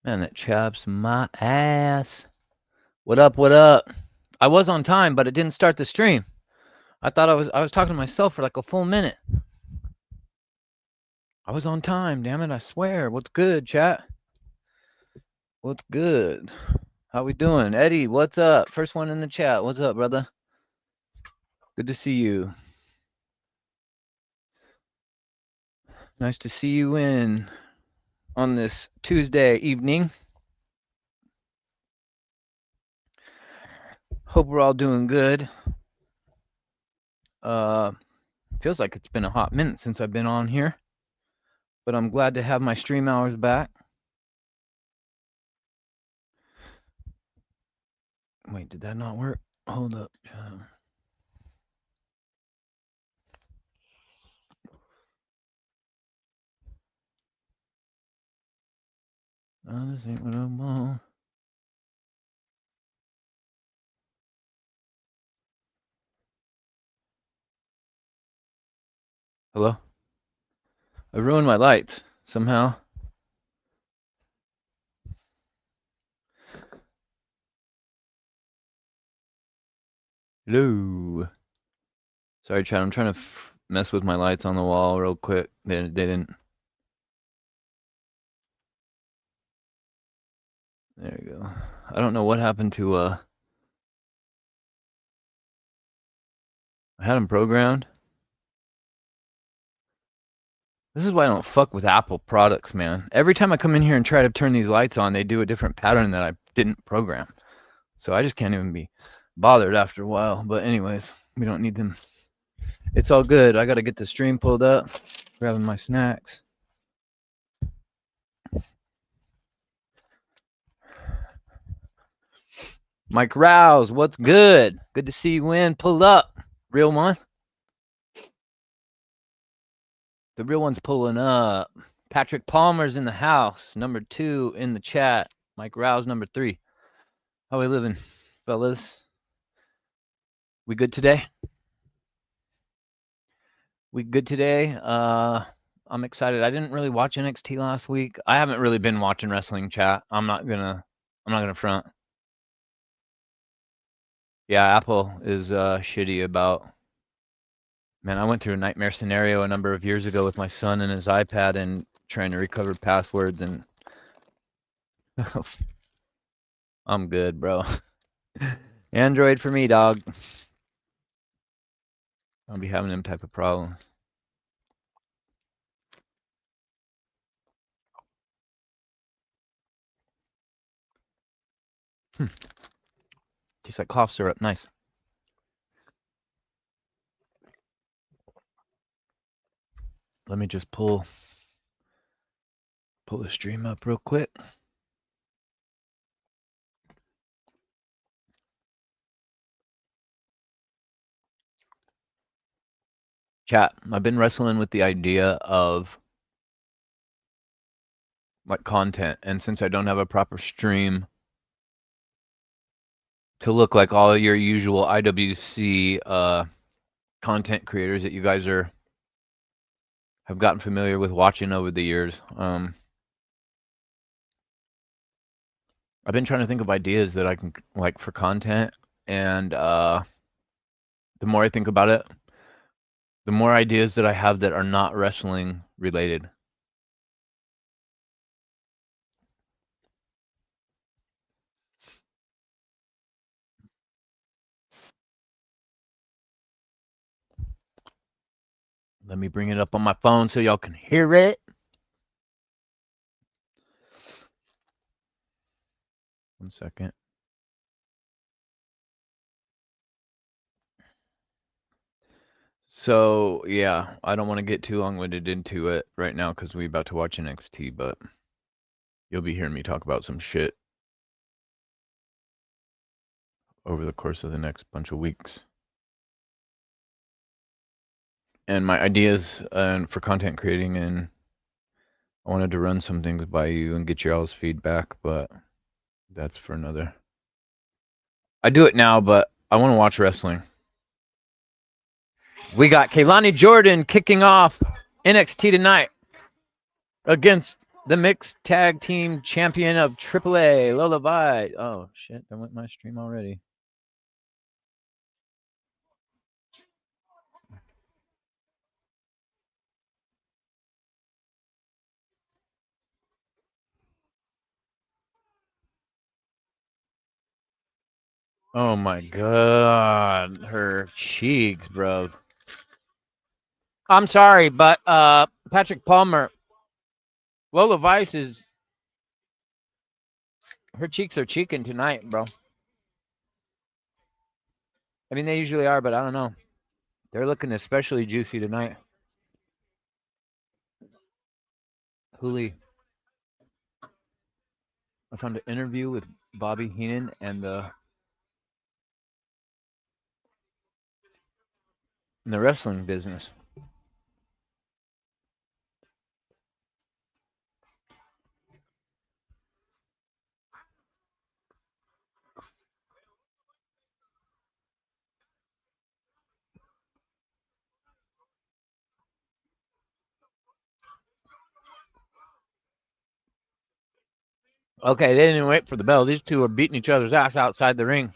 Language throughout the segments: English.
Man, that chaps my ass. What up, what up? I was on time, but it didn't start the stream. I thought I was talking to myself for like a full minute. I was on time, damn it, I swear. What's good, chat? What's good? How we doing? Eddie, what's up? First one in the chat. What's up, brother? Good to see you. Nice to see you on this Tuesday evening. Hope we're all doing good. Feels like it's been a hot minute since I've been on here, but I'm glad to have my stream hours back. Wait, did that not work? Hold up. This ain't what I want. Hello? I ruined my lights somehow. Hello. Sorry, chat. I'm trying to mess with my lights on the wall real quick. They didn't. There you go. I don't know what happened to I had them programmed. This is why I don't fuck with Apple products, man. Every time I come in here and try to turn these lights on, they do a different pattern that I didn't program. So I just can't even be bothered after a while. But anyways, we don't need them. It's all good. I got to get the stream pulled up, grabbing my snacks. Mike Rouse, what's good? Good to see you in. Pull up. Real one. The real one's pulling up. Patrick Palmer's in the house. Number 2 in the chat. Mike Rouse, number 3. How we living, fellas? We good today? We good today? I'm excited. I didn't really watch NXT last week. I haven't really been watching wrestling, chat. I'm not gonna front. Yeah, Apple is shitty about. Man, I went through a nightmare scenario a number of years ago with my son and his iPad and trying to recover passwords, and I'm good, bro. Android for me, dog. I'll be having them type of problems. Tastes like cough syrup. Nice. Let me just pull the stream up real quick. Chat, I've been wrestling with the idea of like content, and since I don't have a proper stream to look like all your usual IWC content creators that you guys have gotten familiar with watching over the years, I've been trying to think of ideas that I can like for content, and the more I think about it, the more ideas that I have that are not wrestling related. Let me bring it up on my phone so y'all can hear it. One second. So, yeah, I don't want to get too long-winded into it right now because we're about to watch NXT, but you'll be hearing me talk about some shit over the course of the next bunch of weeks. And my ideas for content creating, and I wanted to run some things by you and get your all's feedback, but that's for another. I do it now, but I want to watch wrestling. We got Kelani Jordan kicking off NXT tonight against The mixed tag team champion of AAA, Lola Vice. Oh, shit. There went my stream already. Oh, my God. Her cheeks, bro. I'm sorry, but Patrick Palmer, Lola Vice is... Her cheeks are cheeking tonight, bro. I mean, they usually are, but I don't know. They're looking especially juicy tonight. Hooli. I found an interview with Bobby Heenan and the in the wrestling business. Okay, they didn't wait for the bell. These two are beating each other's ass outside the ring.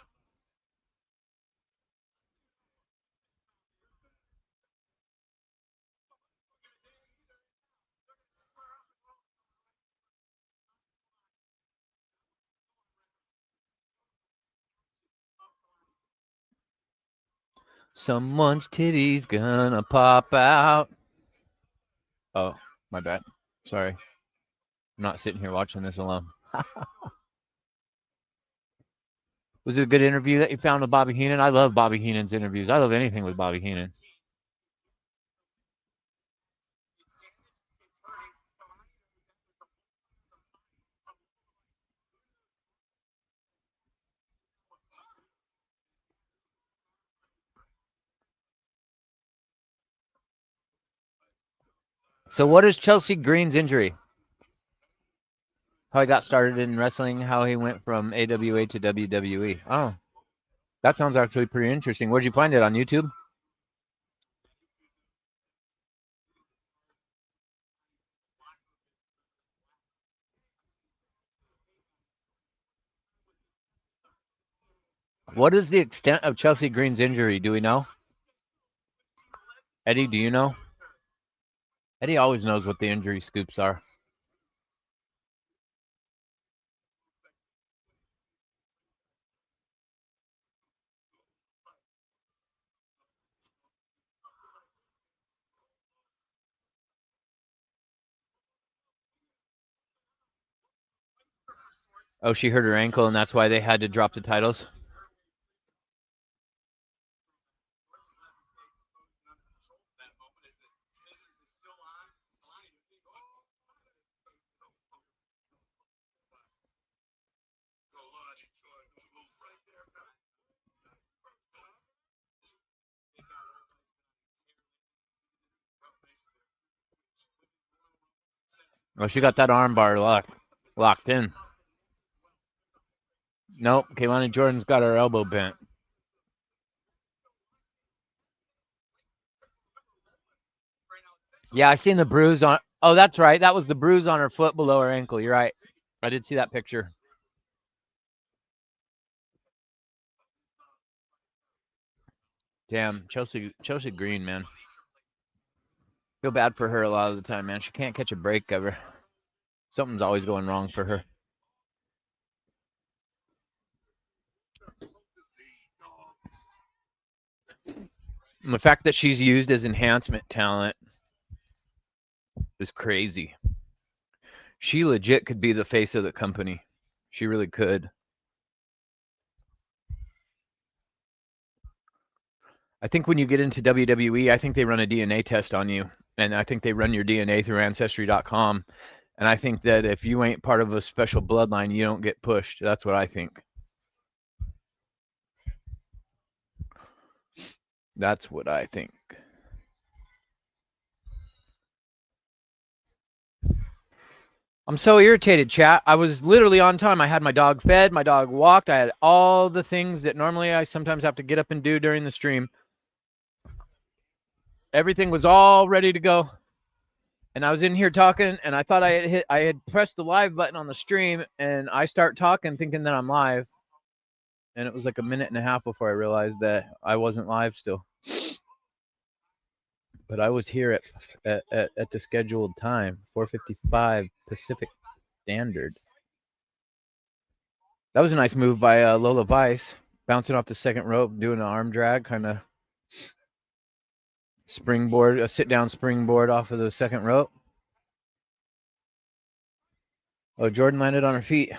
Someone's titty's gonna pop out. Oh, my bad. Sorry. I'm not sitting here watching this alone. Was it a good interview that you found with Bobby Heenan? I love Bobby Heenan's interviews. I love anything with Bobby Heenan. So what is Chelsea Green's injury? How he got started in wrestling, how he went from AWA to WWE. Oh, that sounds actually pretty interesting. Where'd you find it, on YouTube? What is the extent of Chelsea Green's injury? Do we know? Eddie, do you know? Eddie always knows what the injury scoops are. Oh, she hurt her ankle, and that's why they had to drop the titles? Oh, she got that arm bar locked in. Nope, Kelani Jordan's got her elbow bent. Yeah, I seen the bruise on... Oh, that's right. That was the bruise on her foot below her ankle. You're right. I did see that picture. Damn, Chelsea Green, man. Feel bad for her a lot of the time, man. She can't catch a break ever. Something's always going wrong for her. And the fact that she's used as enhancement talent is crazy. She legit could be the face of the company. She really could. I think when you get into WWE, I think they run a DNA test on you. And I think they run your DNA through Ancestry.com. And I think that if you ain't part of a special bloodline, you don't get pushed. That's what I think. That's what I think. I'm so irritated, chat. I was literally on time. I had my dog fed, my dog walked. I had all the things that normally I sometimes have to get up and do during the stream. Everything was all ready to go. And I was in here talking, and I thought I had pressed the live button on the stream, and I start talking thinking that I'm live. And it was like a minute and a half before I realized that I wasn't live still. But I was here at the scheduled time, 4:55 Pacific Standard. That was a nice move by Lola Vice, bouncing off the second rope, doing an arm drag, kind of springboard, a sit-down springboard off of the second rope. Oh, Jordan landed on her feet.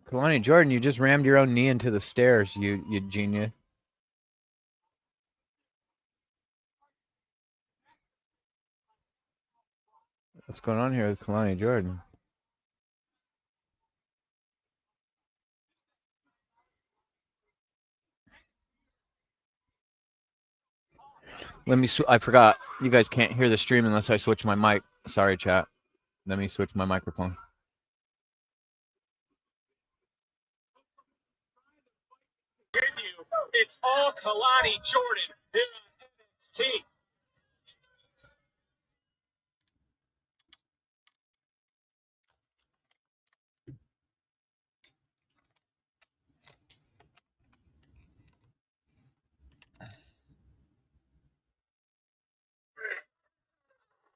Kelani Jordan, you just rammed your own knee into the stairs, you genius. What's going on here with Kelani Jordan? I forgot. You guys can't hear the stream unless I switch my mic. Sorry, chat. Let me switch my microphone. It's all Kelani Jordan here on NXT.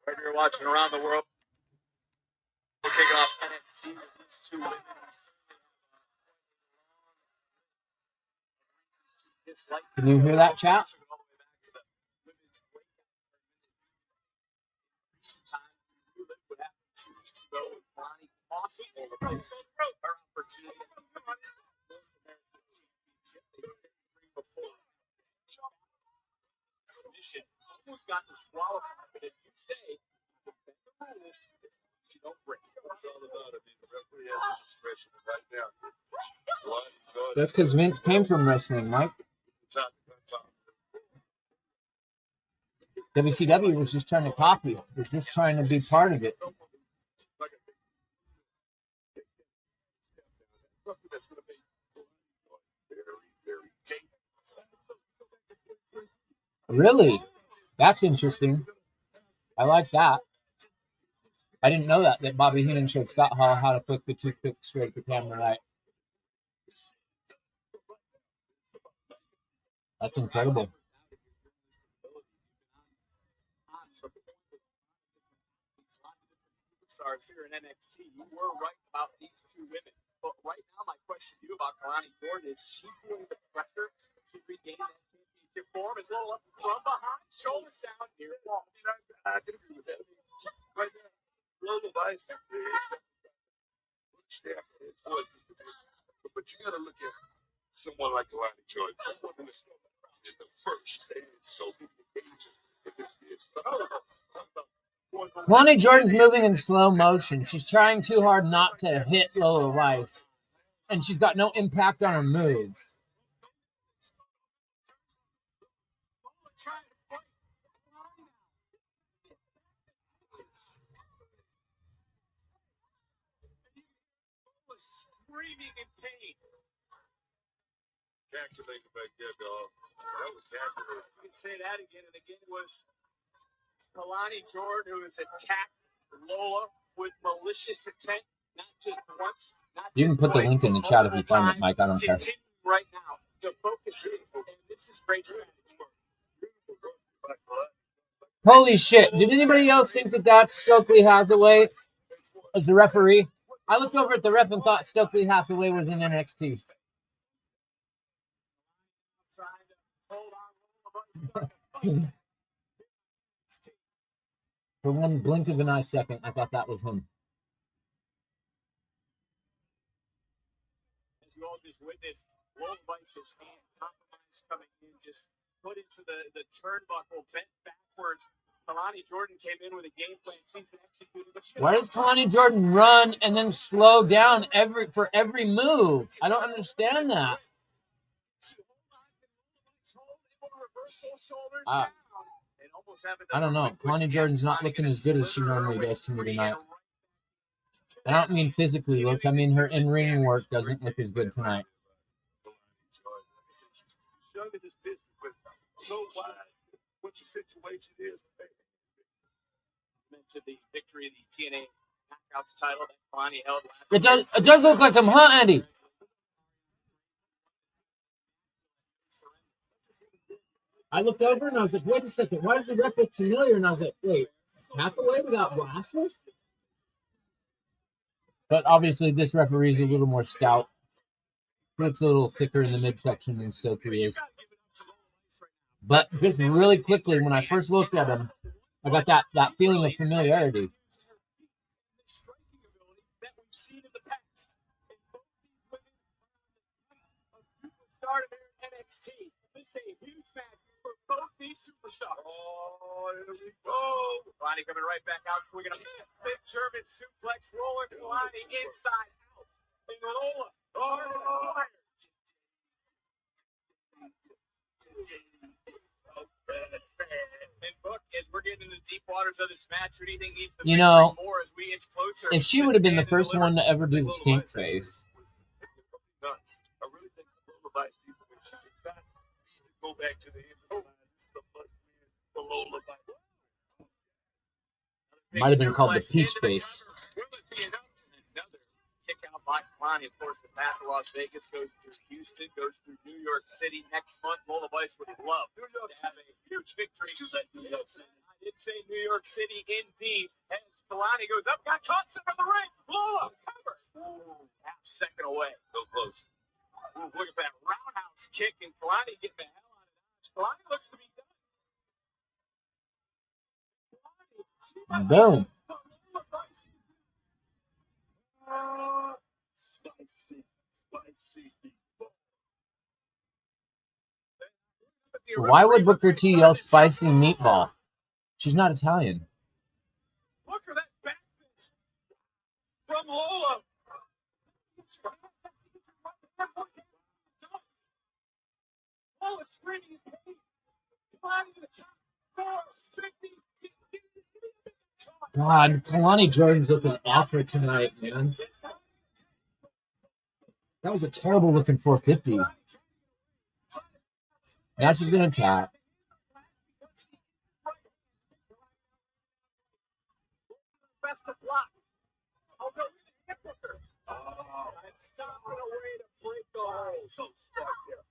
Wherever you're watching around the world, we're kicking off NXT with these two women. Can you hear that, chat? Submission almost got disqualified, but if you say the rules, you don't break it. It's all about it. The referee has discretion right now. That's because Vince came from wrestling, Mike. WCW was just trying to copy it. Was just trying to be part of it. Really? That's interesting. I like that. I didn't know that Bobby Heenan showed Scott Hall how to flick the toothpick straight at the camera right. That's incredible. Stars here in NXT, you were right about these two women. But right now, my question to you about Kelani Jordan is she feeling the pressure to regain that championship form? Is Lola from behind, shoulders down, here. I can agree with that. Right now, Lola Vice, but you got to look at someone like Kelani Jordan, someone who is in the first and so many occasions. Kelani Jordan's moving in slow motion. She's trying too hard not to hit Lola Vice, and she's got no impact on her moves. Screaming in pain. Calculating back there, dog. That was calculating. You can say that again, and again was Kelani Jordan, who has attacked Lola with malicious intent, not just once, not just. You can put the link in the chat if you find it, Mike. I don't care. Right now to focus in, and this is great strategy. Holy shit! Did anybody else think that that's Stokely Hathaway as the referee? I looked over at the ref and thought Stokely Hathaway was in NXT. For one blink of an eye second, I thought that was him. As you all just witnessed, Lola Vice's hand compromise coming in, just put into the turnbuckle, bent backwards. Kelani Jordan came in with a game plan. She's been executing. Why does Kelani Jordan run and then slow down for every move? I don't understand that. I don't know. Kelani Jordan's not looking as good as she normally does to me tonight. I don't mean physically looks. I mean her in-ring work doesn't look as good tonight. What the situation is. To the victory of the TNA Knockouts title that Kelani held last It does look like him, huh, Andy? I looked over and I was like, wait a second, why does the ref look familiar? And I was like, wait, Hathaway without glasses? But obviously this referee is a little more stout. Looks a little thicker in the midsection than Silky is. But just really quickly, when I first looked at him, I got that feeling of familiarity. Started in NXT. This is a huge match for both these superstars. Oh, here we go. Kelani coming right back out, swinging a big German suplex, rolling Kelani inside out. And Lola. And Book, as we're getting into the deep waters of this match, anything needs to be more as we inch closer. If she would have been the first one to ever do the stink face. I really think Lola Vice needs to go back to the end of the line. This is a must-win for Lola Vice. Might have been called the peach face. Another kick out by Kelani. Of course, the path to Las Vegas goes through Houston, goes through New York City next month. Lola Vice would love to have a huge victory. I did say New York City indeed. As Kelani goes up, got caught center of the ring. Lola cover. Half second away. Go close. Look at that roundhouse kick, and Kelani getting the hell out of it. Kelani looks to be done. Boom. Spicy. Why would Booker T yell spicy meatball? She's not Italian. Look at that back fist from Lola. Lola screaming in pain. Climbing to the top. 450. God, Kelani Jordan's looking awful tonight, man. That was a terrible looking 450. Now she's going to tap. Best of luck. I'll go with the hip hooker. And stopping a way to break the hole. So smart there.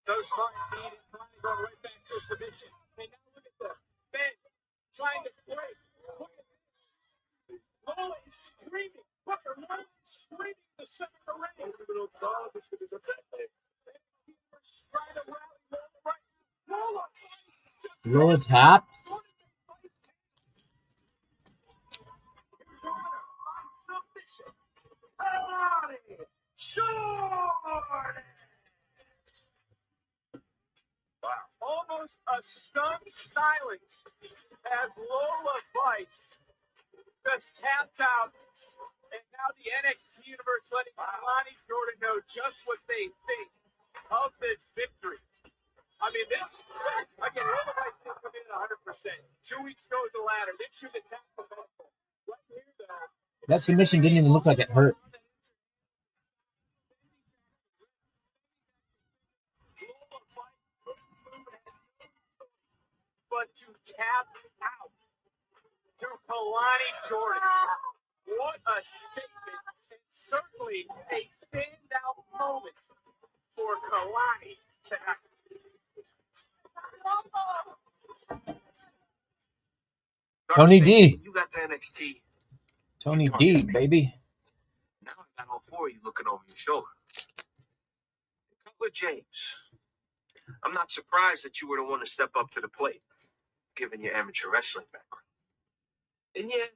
So smart indeed. And trying to go right back to submission. And now look at the bend. Trying to break. Look at this. Lola is screaming. Booker, Lola is screaming the center of the ring. Trying to rally Lola right now. Lola tapped. Submission. Kelani Jordan. Wow. Almost a stunned silence as Lola Vice just tapped out. And now the NXT Universe letting Kelani Jordan know just what they think of this victory. I mean, this, again, Lola Vice didn't come in at 100%. 2 weeks goes the ladder. Then she would attack the medical. Right here, though. That submission didn't even look like it hurt. But to tap out to Kelani Jordan. What a statement, and certainly a standout moment for Kelani tonight. Tony D. You got the NXT. Tony D, baby. Now I got all four of you looking over your shoulder. Cutler James. I'm not surprised that you were the one to step up to the plate, given your amateur wrestling background. And yeah,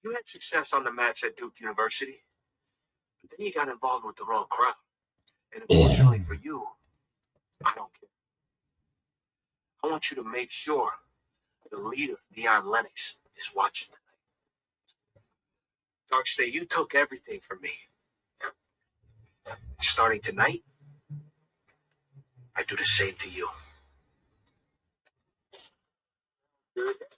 you had success on the mats at Duke University, but then you got involved with the wrong crowd. And unfortunately for you, I don't care. I want you to make sure the leader, Dion Lennox, is watching tonight. Darkstay, you took everything from me. Starting tonight, I do the same to you.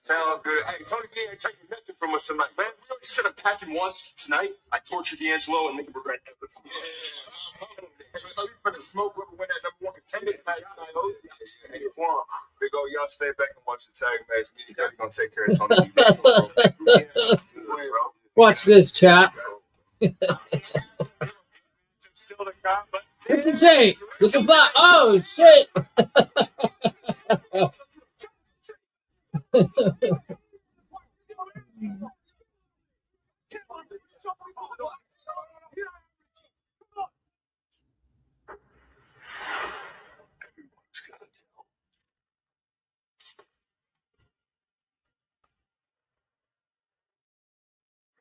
Sound good. Hey, Tony D ain't taking nothing from us tonight, man. We already set a packing once tonight. I tortured D'Angelo and make him regret everything. So you finna smoke when we win that number one contender tonight. Hey, Quan, big old y'all stay back and watch the tag match. Me and gonna take care of Tony D. Watch this, chat. Still the cop, but What you say? Looking fly. Oh, shit.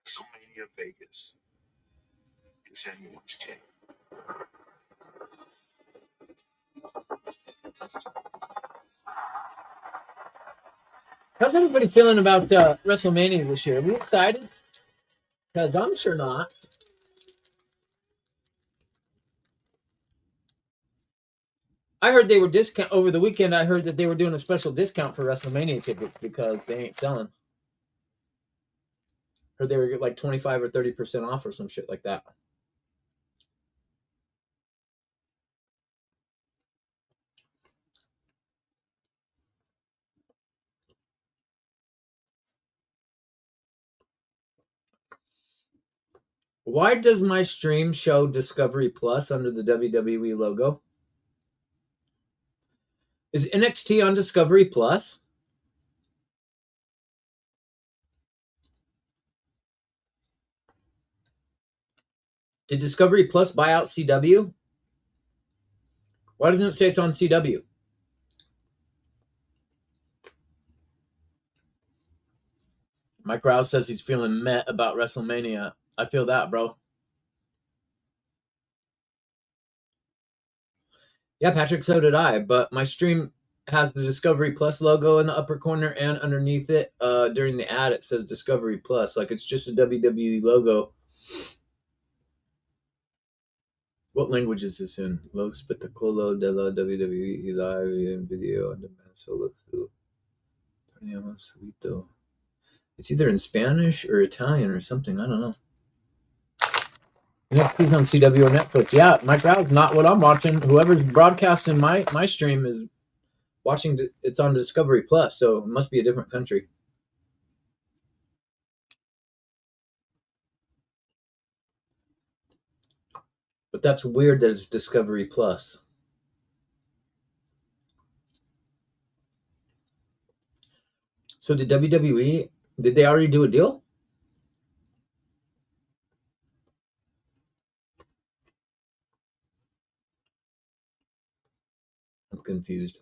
WrestleMania Vegas. It's anyone's game. How's everybody feeling about WrestleMania this year? Are we excited? Because I'm sure not. I heard they were discount over the weekend. I heard that they were doing a special discount for WrestleMania tickets because they ain't selling. Heard they were like 25 or 30% off or some shit like that. Why does my stream show Discovery Plus under the WWE logo? Is NXT on Discovery Plus? Did Discovery Plus buy out CW? Why doesn't it say it's on CW? Mike Rouse says he's feeling meh about WrestleMania. I feel that, bro. Yeah, Patrick, so did I. But my stream has the Discovery Plus logo in the upper corner, and underneath it, during the ad, it says Discovery Plus. Like it's just a WWE logo. What language is this in? Lo spettacolo della WWE live in video on demand solo su. It's either in Spanish or Italian or something. I don't know. NXT's on CW or Netflix. Yeah, Mike Rouse, not what I'm watching. Whoever's broadcasting my stream is watching. It's on Discovery Plus, so it must be a different country. But that's weird that it's Discovery Plus. So did WWE, did they already do a deal? I'm confused.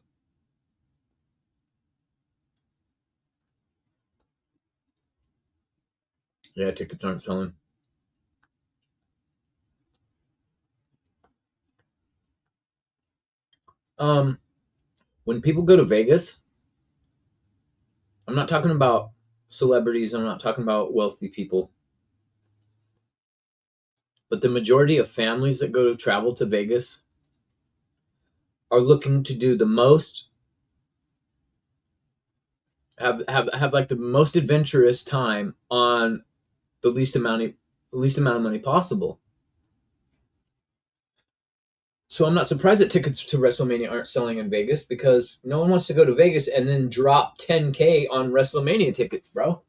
Yeah, tickets aren't selling. When people go to Vegas, I'm not talking about celebrities, I'm not talking about wealthy people. But the majority of families that go to travel to Vegas are looking to do the most, have like the most adventurous time on the least amount of money possible. So I'm not surprised that tickets to WrestleMania aren't selling in Vegas because no one wants to go to Vegas and then drop $10K on WrestleMania tickets, bro.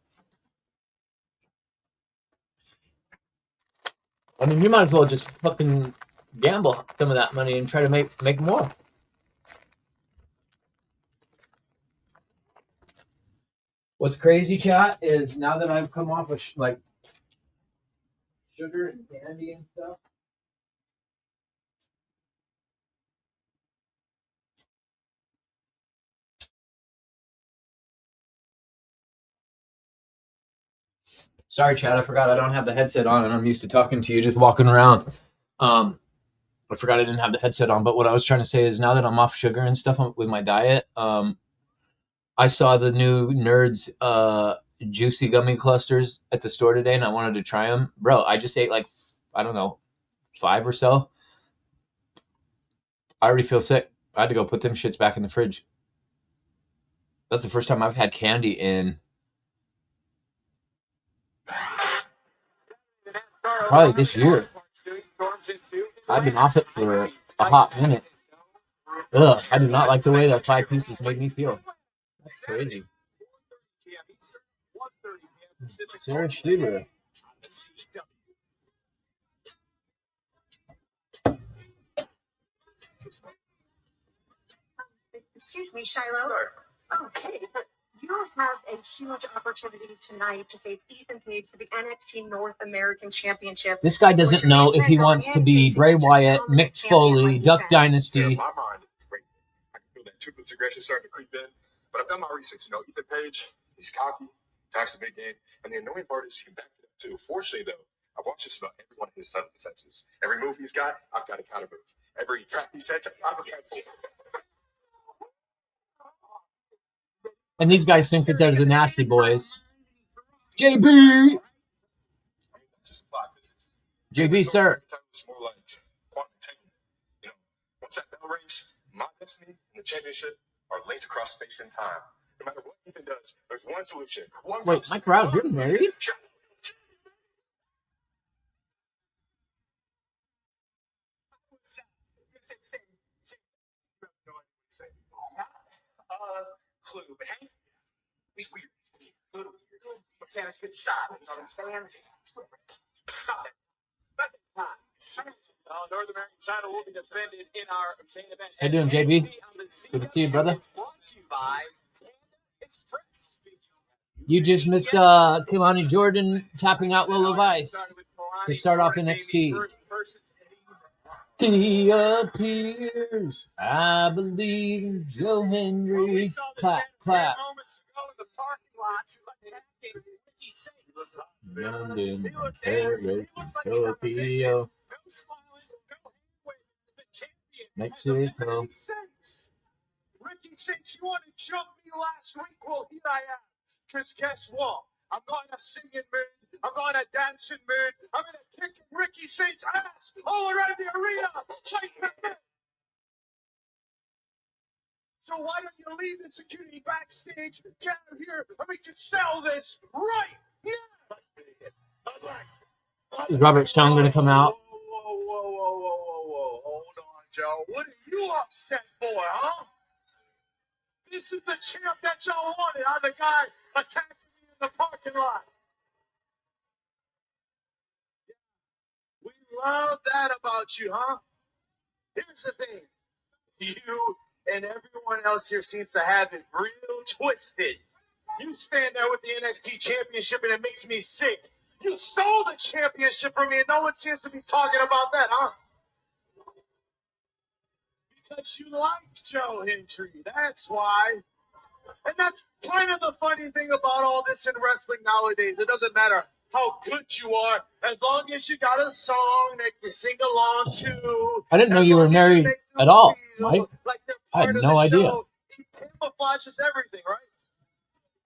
I mean, you might as well just fucking gamble some of that money and try to make more. What's crazy, chat, is now that I've come off of like sugar and candy and stuff. Sorry, Chad, I forgot I don't have the headset on and I'm used to talking to you just walking around. I forgot I didn't have the headset on, but what I was trying to say is now that I'm off sugar and stuff with my diet, I saw the new Nerds juicy gummy clusters at the store today and I wanted to try them. Bro, I just ate like, I don't know, 5 or so. I already feel sick. I had to go put them shits back in the fridge. That's the first time I've had candy in probably this year. I've been off it for a hot minute. Ugh, I do not like the way that 5 pieces made me feel. That's crazy. Sarah Schluter. Excuse me, Shiloh. Okay, but you have a huge opportunity tonight to face Ethan Page for the NXT North American Championship. This guy doesn't know if he wants to be Bray Wyatt, Mick Foley, Duck Dynasty. In my mind, it's racing. I can feel that toothless aggression starting to creep in. But I've done my research. You know, Ethan Page, he's cocky, talks a big game, and the annoying part is he backed it up too. Fortunately, though, I've watched just about every one of his title defenses. Every move he's got, I've got a counter move. Every trap he sets, I've got a And these guys think that they're the nasty boys. JB! JB, sir. It's more like quantum entanglement. You know, once that bell rings, my destiny and the championship are linked across space and time. No matter what Ethan does, there's one solution. Wait, Mike Rouse, you're married? Clue, but hey, he's weird. A little weird. But Santa's good silence. About that time. North American title will be defended in our main event. How you doing, JB? Good to see you, brother. You just missed Kelani Jordan tapping out Lola Vice to start off NXT. He appears. I believe in Joe Hendry. Clap, clap. London, Ontario, Tokyo, Mexico. Ricky, since you want to jump me last week, well, here I am. Because guess what? I'm not in a singing mood. I'm not in a dancing mood. I'm in a kicking Ricky Saints ass all around the arena. So why don't you leave the security backstage, get out here, and we can sell this right here? Is Robert Stone going to come out? Whoa. Hold on, Joe. What are you upset for, huh? This is the champ that y'all wanted. I'm the guy attacking me in the parking lot. We love that about you, huh? Here's the thing. You and everyone else here seems to have it real twisted. You stand there with the NXT Championship and it makes me sick. You stole the championship from me and no one seems to be talking about that, huh? Because you like Joe Hendry. That's why. And that's kind of the funny thing about all this in wrestling nowadays. It doesn't matter how good you are, as long as you got a song that you sing along to. I didn't know you were married at all, Mike. Like I had no idea. He camouflages everything, right?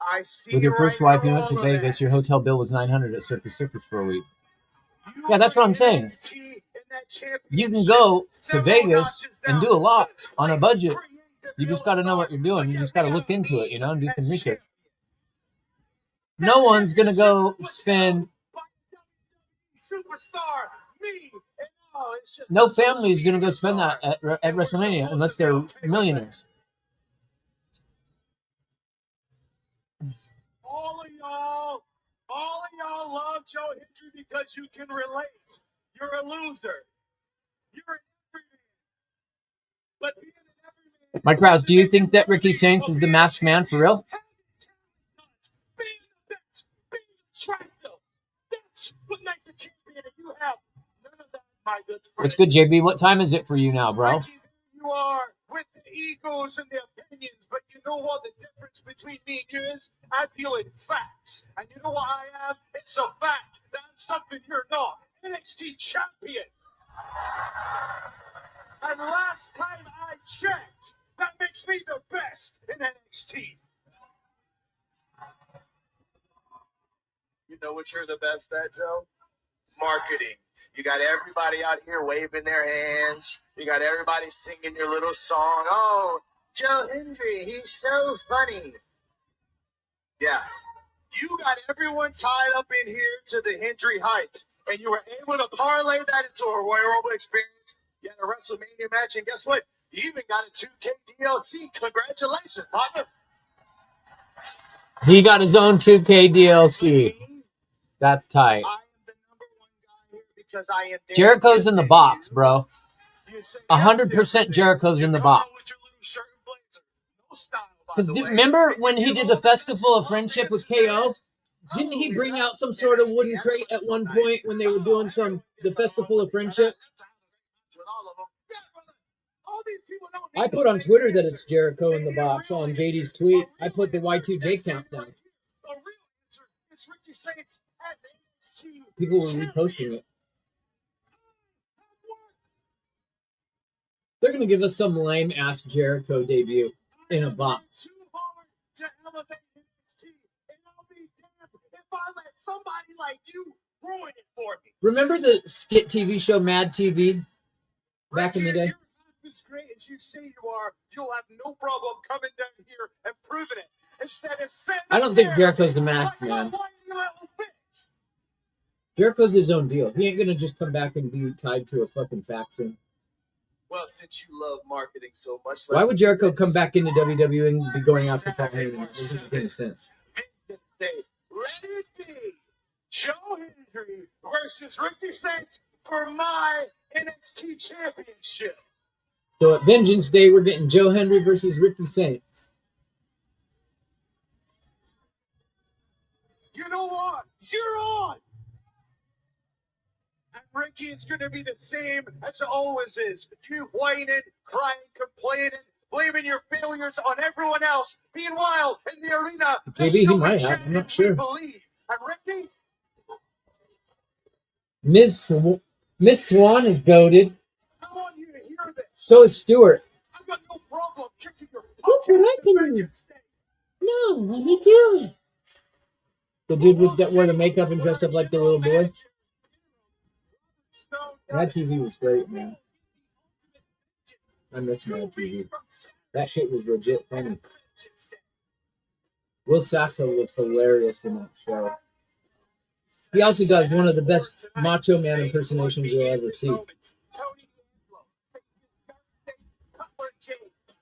I see. With your first right wife, you went to through all of Vegas. that. Your hotel bill was $900 at Circus Circus for a week. You Yeah, that's what I'm saying. NXT in that You can go to several Vegas notches and down. do a lot This on a place budget. creates a You just real got to know what star. you're doing. You Look just at got to me, look into it, you know, and do some as research. champion. No That one's going to go championship was spend, held by superstar, me, and now it's just no a social family is going to go media spend star. that at And we're WrestleMania supposed unless to be they're okay with that. millionaires. All of y'all love Joe Hendry because you can relate. You're a loser. You're an everyman. But being an everyman Mike Rouse, doesn't do you make think you that Ricky worthy Saints of is the being a masked man for champion. real? Having talent does. Being the best, being attractive. That's what makes a champion, and you have none of that, my good friend. What's good, JB? What time is it for you now, bro? Ricky, there you are with the egos and the opinions, but you know what the difference between me and you is? I deal in facts. And you know what I am? It's a fact that I'm something you're not. NXT champion. And last time I checked, that makes me the best in NXT. You know what you're the best at, Joe? Marketing. You got everybody out here waving their hands. You got everybody singing your little song. Oh, Joe Hendry, he's so funny. Yeah. You got everyone tied up in here to the Hendry hype, and you were able to parlay that into a Royal Rumble experience. You had a WrestleMania match, and guess what? You even got a 2K DLC. Congratulations, partner. He got his own 2K DLC. That's tight. I am the number one guy here because I am Jericho's in the box, bro. You say 100% Jericho's in the box. Because remember when he did the Festival of Friendship with KO? Didn't he bring out some sort of wooden crate at one point when they were doing the Festival of Friendship? I put on Twitter that it's Jericho in the box on JD's tweet. I put the Y2J countdown. People were reposting it. They're going to give us some lame-ass Jericho debut in a box. Remember the skit TV show Mad TV back in the day? As great as you say you are, you'll have no problem coming down here and proving it. Instead of I don't think Jericho's the masked man. Jericho's his own deal. He ain't gonna just come back and be tied to a fucking faction. Well, since you love marketing so much, why would Jericho come back into WWE and be going after Paul Heyman? It doesn't make any sense. Let it be Joe Hendry versus Ricky Saints for my NXT Championship. So at Vengeance Day, we're getting Joe Hendry versus Ricky Saints. You know what? You're on. And Ricky, it's going to be the same as it always is. You whining, crying, complaining, blaming your failures on everyone else. Meanwhile, in the arena, maybe he might have. I'm not sure. Believe. And Ricky? Miss Swan is goated. I want you to hear this. So is Stewart. I've got no problem kicking your look what I can do. No, let me do it. The dude with that wore the makeup and dressed up like the little boy. That TV was great, man. I miss Mad TV. That shit was legit funny. Will Sasso was hilarious in that show. He also does one of the best Macho Man impersonations you'll ever see.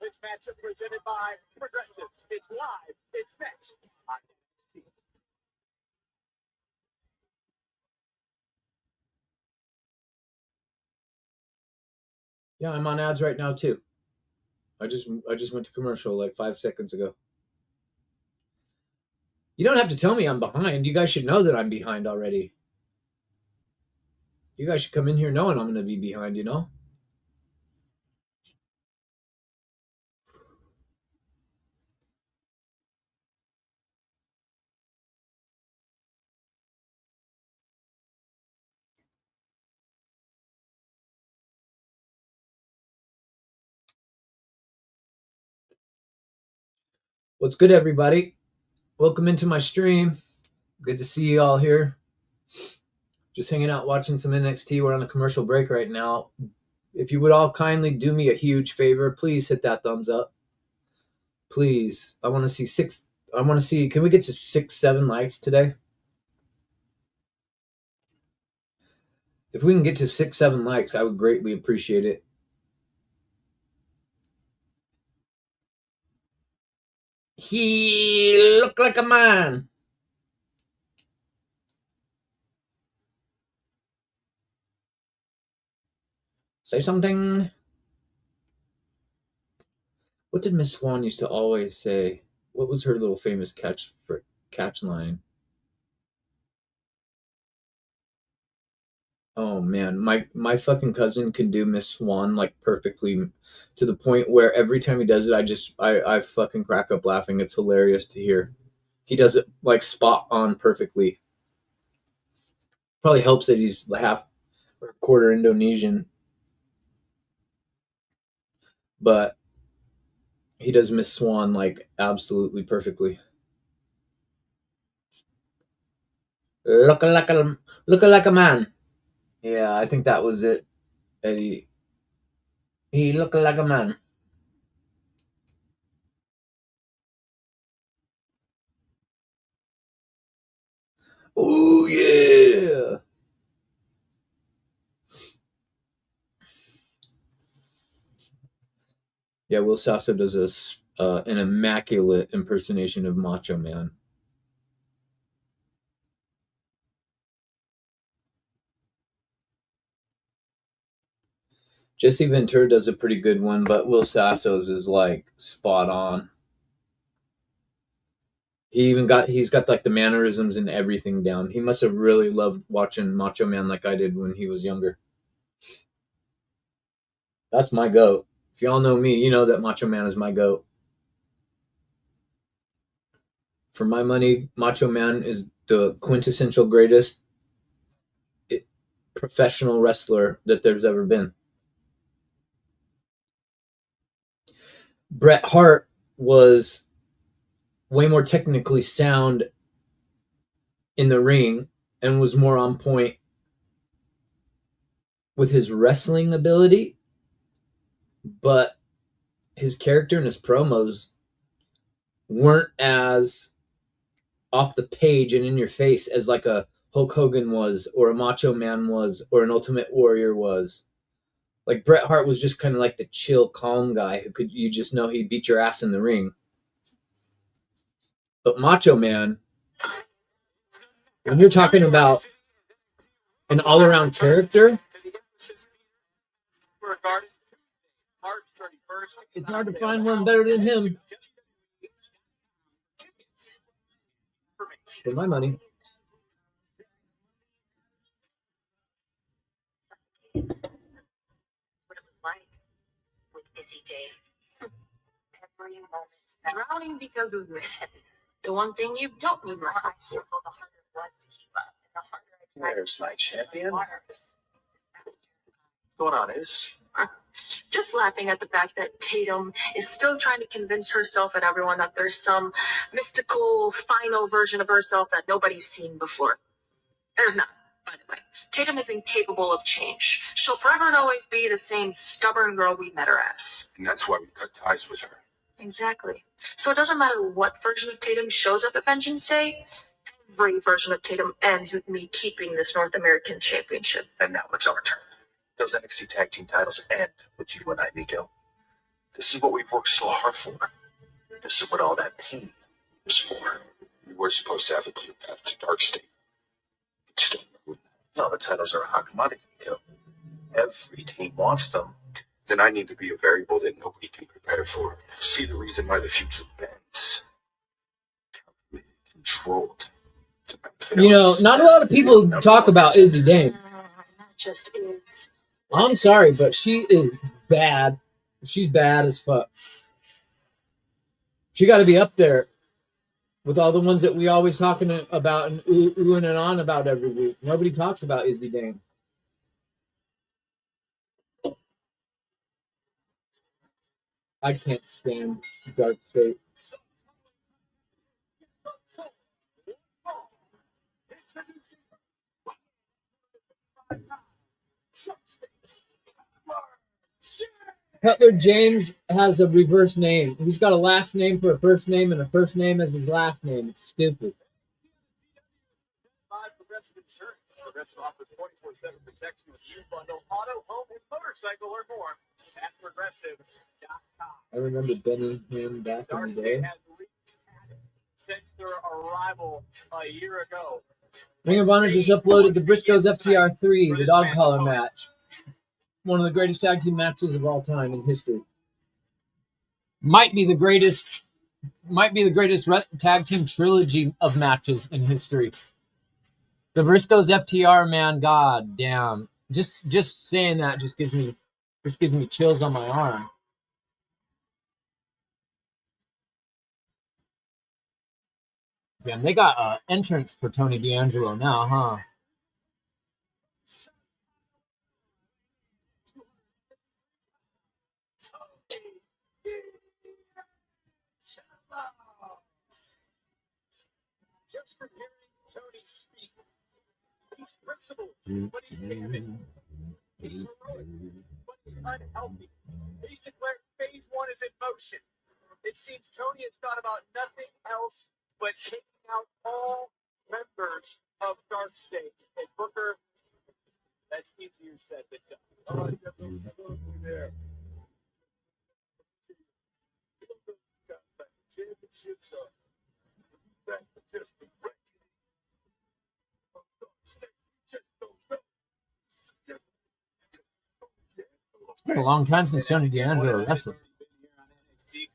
This matchup presented by Progressive. It's live. It's next on NXT. Yeah, I'm on ads right now too. I just went to commercial like 5 seconds ago. You don't have to tell me I'm behind. You guys should know that I'm behind already. You guys should come in here knowing I'm going to be behind, you know? What's good, everybody? Welcome into my stream. Good to see you all here. Just hanging out watching some NXT. We're on a commercial break right now. If you would all kindly do me a huge favor, please hit that thumbs up. Please. I want to see can we get to 6-7 likes today? If we can get to 6-7 likes, I would greatly appreciate it. He looked like a man. Say something. What did Miss Swan used to always say? What was her little famous catch line? Oh man, my fucking cousin can do Miss Swan like perfectly, to the point where every time he does it, I fucking crack up laughing. It's hilarious to hear. He does it like spot on perfectly. Probably helps that he's half or quarter Indonesian, but he does Miss Swan like absolutely perfectly. Look like a man. Yeah, I think that was it, Eddie. He looked like a man. Oh, yeah. Yeah, Will Sasso does an immaculate impersonation of Macho Man. Jesse Ventura does a pretty good one, but Will Sasso's is like spot on. He's got like the mannerisms and everything down. He must have really loved watching Macho Man like I did when he was younger. That's my goat. If y'all know me, you know that Macho Man is my goat. For my money, Macho Man is the quintessential greatest professional wrestler that there's ever been. Bret Hart was way more technically sound in the ring and was more on point with his wrestling ability, but his character and his promos weren't as off the page and in your face as like a Hulk Hogan was, or a Macho Man was, or an Ultimate Warrior was. Like Bret Hart was just kind of like the chill, calm guy who could, you just know he'd beat your ass in the ring. But Macho Man, when you're talking about an all-around character, it's hard to find one better than him. For my money. Drowning because of red. The one thing you don't need more ice for. There's my champion. What's going on, Is? Just laughing at the fact that Tatum is still trying to convince herself and everyone that there's some mystical final version of herself that nobody's seen before. There's not, by the way. Tatum is incapable of change. She'll forever and always be the same stubborn girl we met her as. And that's why we cut ties with her. Exactly. So it doesn't matter what version of Tatum shows up at Vengeance Day. Every version of Tatum ends with me keeping this North American championship. And now it's our turn. Those NXT Tag Team Titles end with you and I, Nico. This is what we've worked so hard for. This is what all that pain was for. We were supposed to have a clear path to Dark State. It's still ruined. No, the titles are a hot commodity, Nico. Every team wants them. Then I need to be a variable that nobody can prepare for. See the reason why the future bends. Controlled. You know, not a lot of people talk about Izzy Dame. That just is. I'm sorry, but she is bad. She's bad as fuck. She got to be up there with all the ones that we always talking about and oohing and on about every week. Nobody talks about Izzy Dame. I can't stand Dark State. Cutler James has a reverse name. He's got a last name for a first name and a first name as his last name. It's stupid. Progressive Insurance. Progressive offers 24/7 protection with you bundle auto, home, and motorcycle or more at progressive.com. I remember benning him back in the day. Since their arrival a year ago. Ring of Honor just uploaded the Briscoes FTR3, the dog collar match. One of the greatest tag team matches of all time in history. Might be the greatest tag team trilogy of matches in history. The Briscoes FTR, man, god damn. Just saying that just gives me chills on my arm. Damn, they got entrance for Tony D'Angelo now, huh? Just from hearing Tony speak, he's principled, but he's candid. He's heroic, but he's unhealthy. He's declared phase 1 is in motion. It seems Tony has thought about nothing else but taking out all members of Dark State. And Booker, that's easier said than done. All right, got those there. Championships are back to just the record. It's been a long time since Tony D'Angelo wrestled.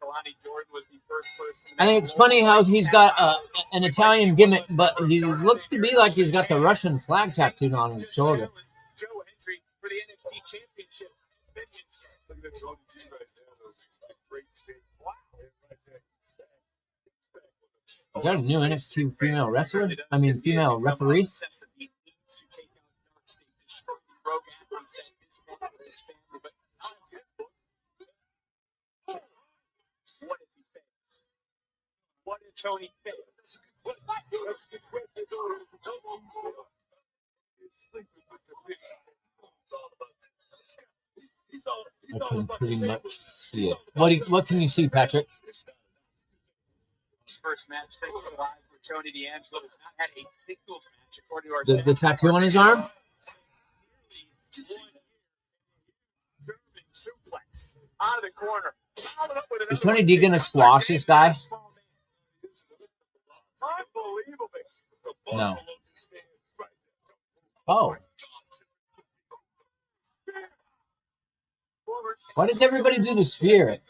Kelani Jordan was the first person. I think it's funny how he's got an Italian gimmick, but he looks to be like he's got the Russian flag tattooed on his shoulder. Joe Hendry for the NXT Championship. Look at that Tony D right there, though. Great shape. Wow. Right there. Is that a new NXT female wrestler? I mean, female referee? What did Tony face? That's a good question. I can pretty much see it. What can you see, Patrick? First match century live for Tony D'Angelo has not had a singles match according to our The tattoo on his arm? German suplex out of the corner. Is Tony D gonna squash this guy? Unbelievable. No. Oh. Why does everybody do the spear?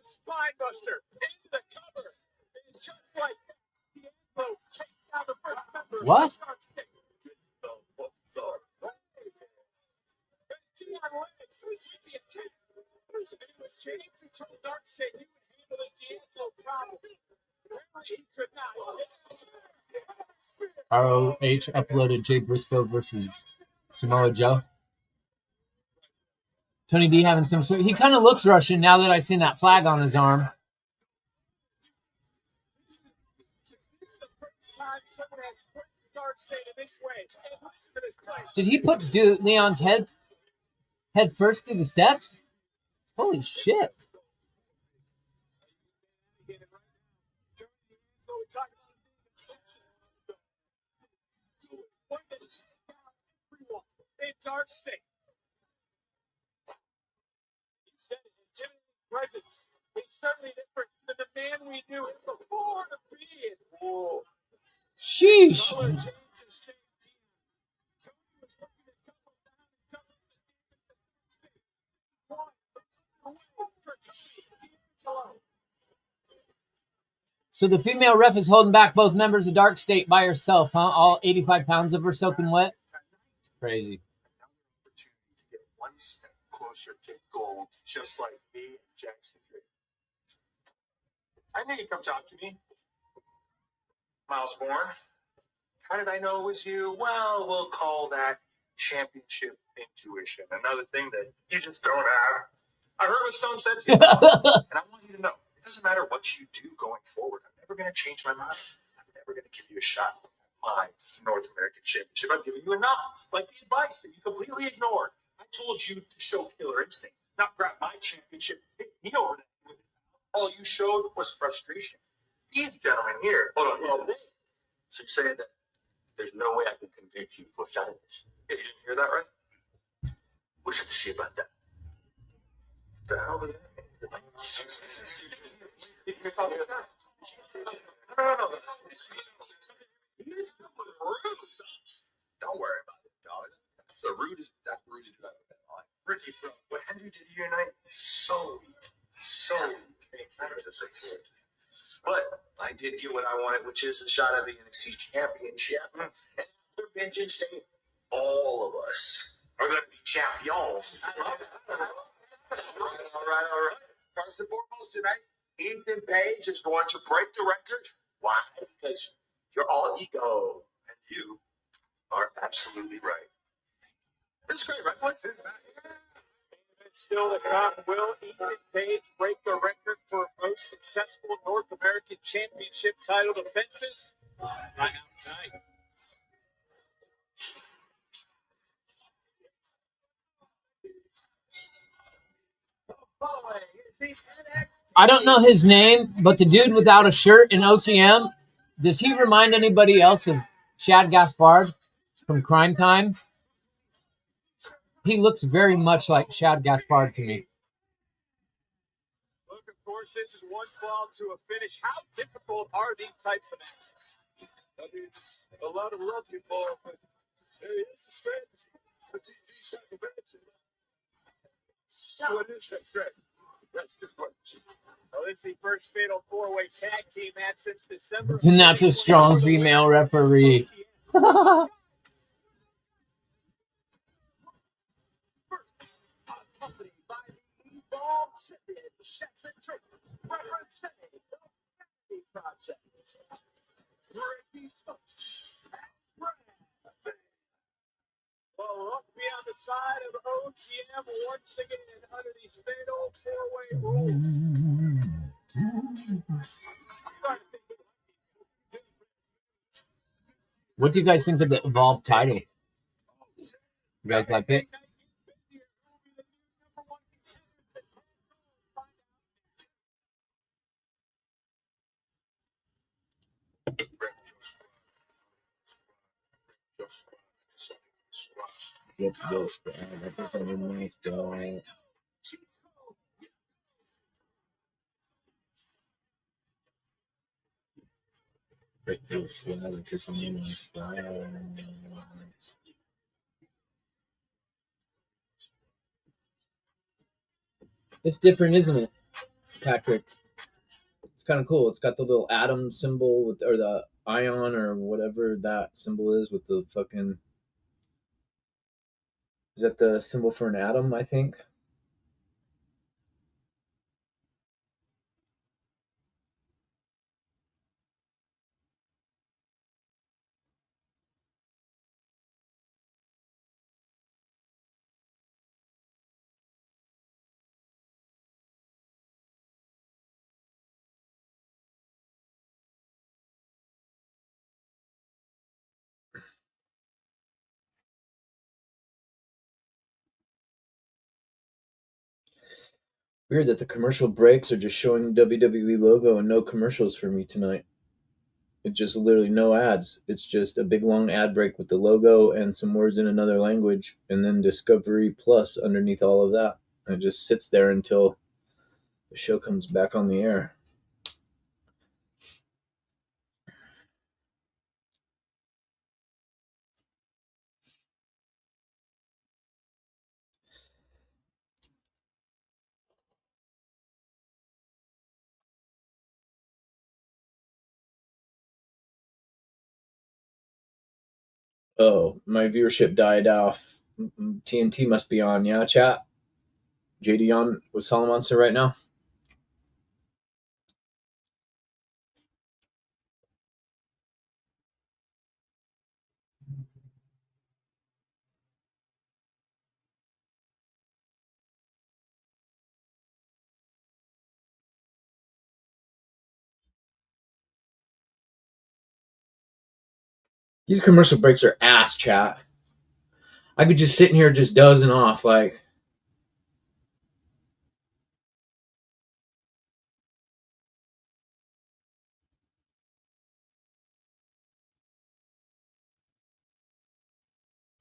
Spinebuster into the cover. And just like D'Angelo takes down the first member. What? It was James who told Dark State he would handle this D'Angelo problem. Apparently he could not. ROH uploaded Jay Briscoe versus Samoa Joe. Tony D having some sort. He kind of looks Russian now that I've seen that flag on his arm. This is the first time someone has put Dark State in this way. And listen to this place. Did he put Leon's head first through the steps? Holy shit. Dark State. He said an intimidating presence. It's certainly different than the man we knew him before to be. Whoa. Sheesh. So the female ref is holding back both members of Dark State by herself, huh? All 85 pounds of her soaking wet? Crazy. Opportunity to get one step closer to gold, just like me and Jackson Drake. I knew you'd come talk to me. Miles Bourne. How did I know it was you? Well, we'll call that championship intuition. Another thing that you just don't have. I heard what Stone said to you. And I want you to know, it doesn't matter what you do going forward. I'm never going to change my mind. I'm never going to give you a shot at my North American Championship. I've given you enough, like the advice that you completely ignored. I told you to show killer instinct, not grab my championship, hit me over the head with it. All you showed was frustration. These gentlemen here, hold on, all day, should say that there's no way I can convince you to push out of this. You didn't hear that right? We'll have to see about that. The hell is that? No. Don't worry about it, dog. That's rude to do that with that line. Ricky, bro, what Henry did here tonight is so weak. So weak. But I did get what I wanted, which is a shot at the NXT Championship. And after Benjamin State, all of us are going to be champions. All right. First and foremost tonight, Ethan Page is going to break the record. Why? Because you're all ego, and you are absolutely right. This is great, right? What's it? Still to come, will Ethan Page break the record for most successful North American Championship title defenses? Right now tonight. Following his I don't know his name, but the dude without a shirt in OTM, does he remind anybody else of Shad Gaspard from Crime Time? He looks very much like Shad Gaspard to me. Look, of course, this is one fall to a finish. How difficult are these types of matches? I mean, it's a lot of luck involved, but there is a strategy for these type of matches. What is that strategy? That's the question. Well, this is the first fatal four-way tag team match since December. And that's a strong female referee. Accompanied by the Evolve champion, representing the Vanity Project. Ricky Smokes. Well, up beyond the side of OTM once again under these fatal four-way rules. What do you guys think of the Evolve title? You guys like it? It's different, isn't it, Patrick? It's kind of cool. It's got the little atom symbol with, or the ion or whatever that symbol is with the fucking. Is that the symbol for an atom? I think. Weird that the commercial breaks are just showing WWE logo and no commercials for me tonight. It's just literally no ads. It's just a big long ad break with the logo and some words in another language, and then Discovery Plus underneath all of that. And it just sits there until the show comes back on the air. Oh, my viewership died off. TNT must be on, yeah, chat? JD on with Solomonster right now? These commercial breaks are ass, chat. I could just sit in here just dozing off, like.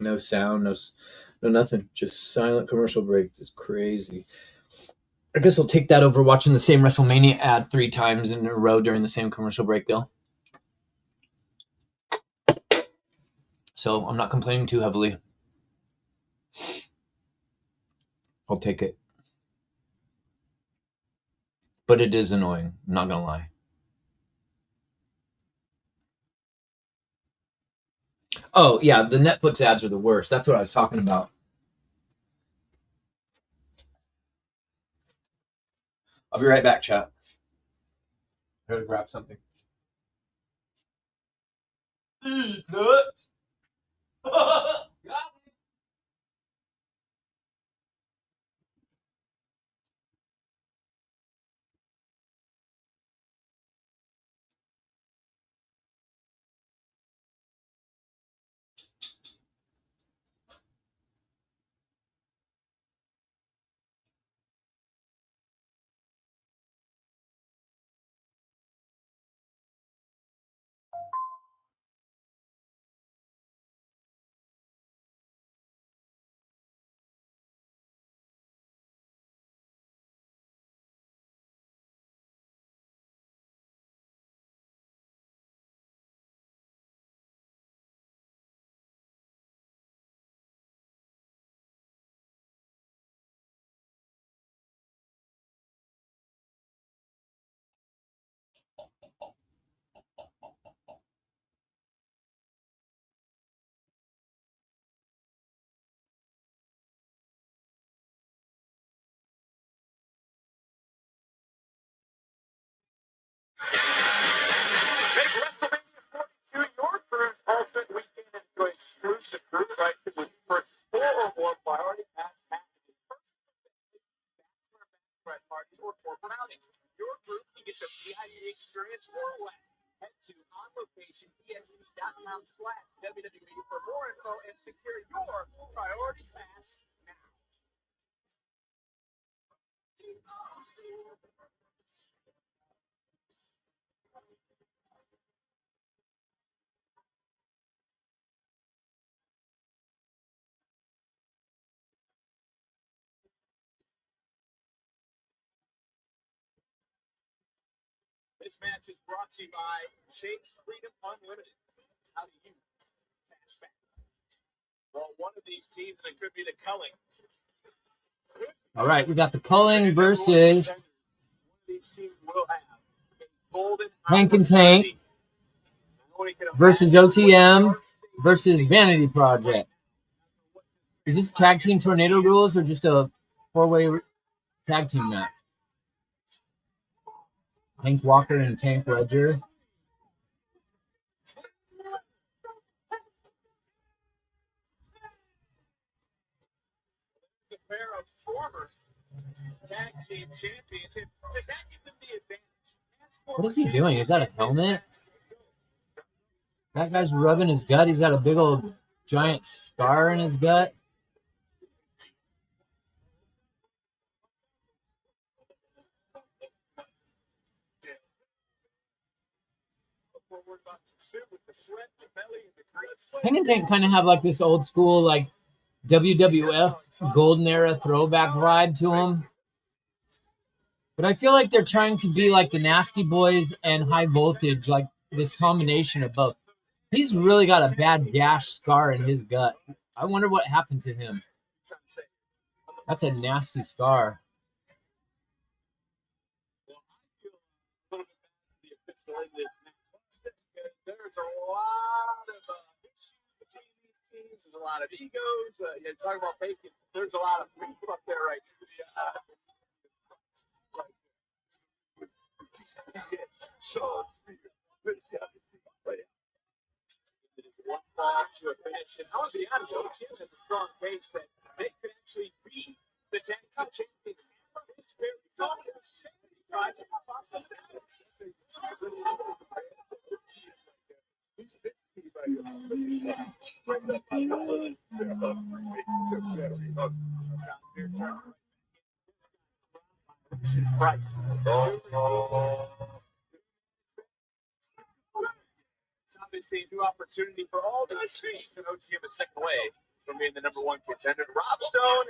No sound, no nothing. Just silent commercial break. It's crazy. I guess I'll take that over watching the same WrestleMania ad 3 times in a row during the same commercial break, though. So I'm not complaining too heavily. I'll take it. But it is annoying. I'm not going to lie. Oh, yeah, the Netflix ads are the worst. That's what I was talking about. I'll be right back, chat. I gotta grab something. These nuts. Choose the group pricing with first 4 or more priority pass packages. Bachelor parties or corporate outings. Your group can get the VIP experience for less. Head to onlocationexp.com/WWE for more info and secure your priority pass now. This match is brought to you by Shakes Freedom Unlimited. How do you cash back? Well, one of these teams, it could be the Culling. All right, we got the Culling versus One of these teams will have a golden Hank and Tank versus OTM versus Vanity Project. Is this tag team tornado rules or just a 4-way tag team match? Hank Walker and Tank Ledger. The pair of former tag team champions. Does that give them the advantage? What is he doing? Is that a helmet? That guy's rubbing his gut. He's got a big old giant scar in his gut. Hank and Tank kind of have like this old school, like WWF golden era throwback vibe to them. But I feel like they're trying to be like the Nasty Boys and High Voltage, like this combination of both. He's really got a bad gash scar in his gut. I wonder what happened to him. That's a nasty scar. There's a lot of issues between these teams. There's a lot of egos. You're talking about bacon. There's a lot of people up there, right? It is one fall to a finish. And I'll be honest, OTM has a strong case that they could actually be the tag team champions. It's very confident. Price. It's obviously a new opportunity for all these teams, and OTM is second away from being the #1 contender. Rob Stone,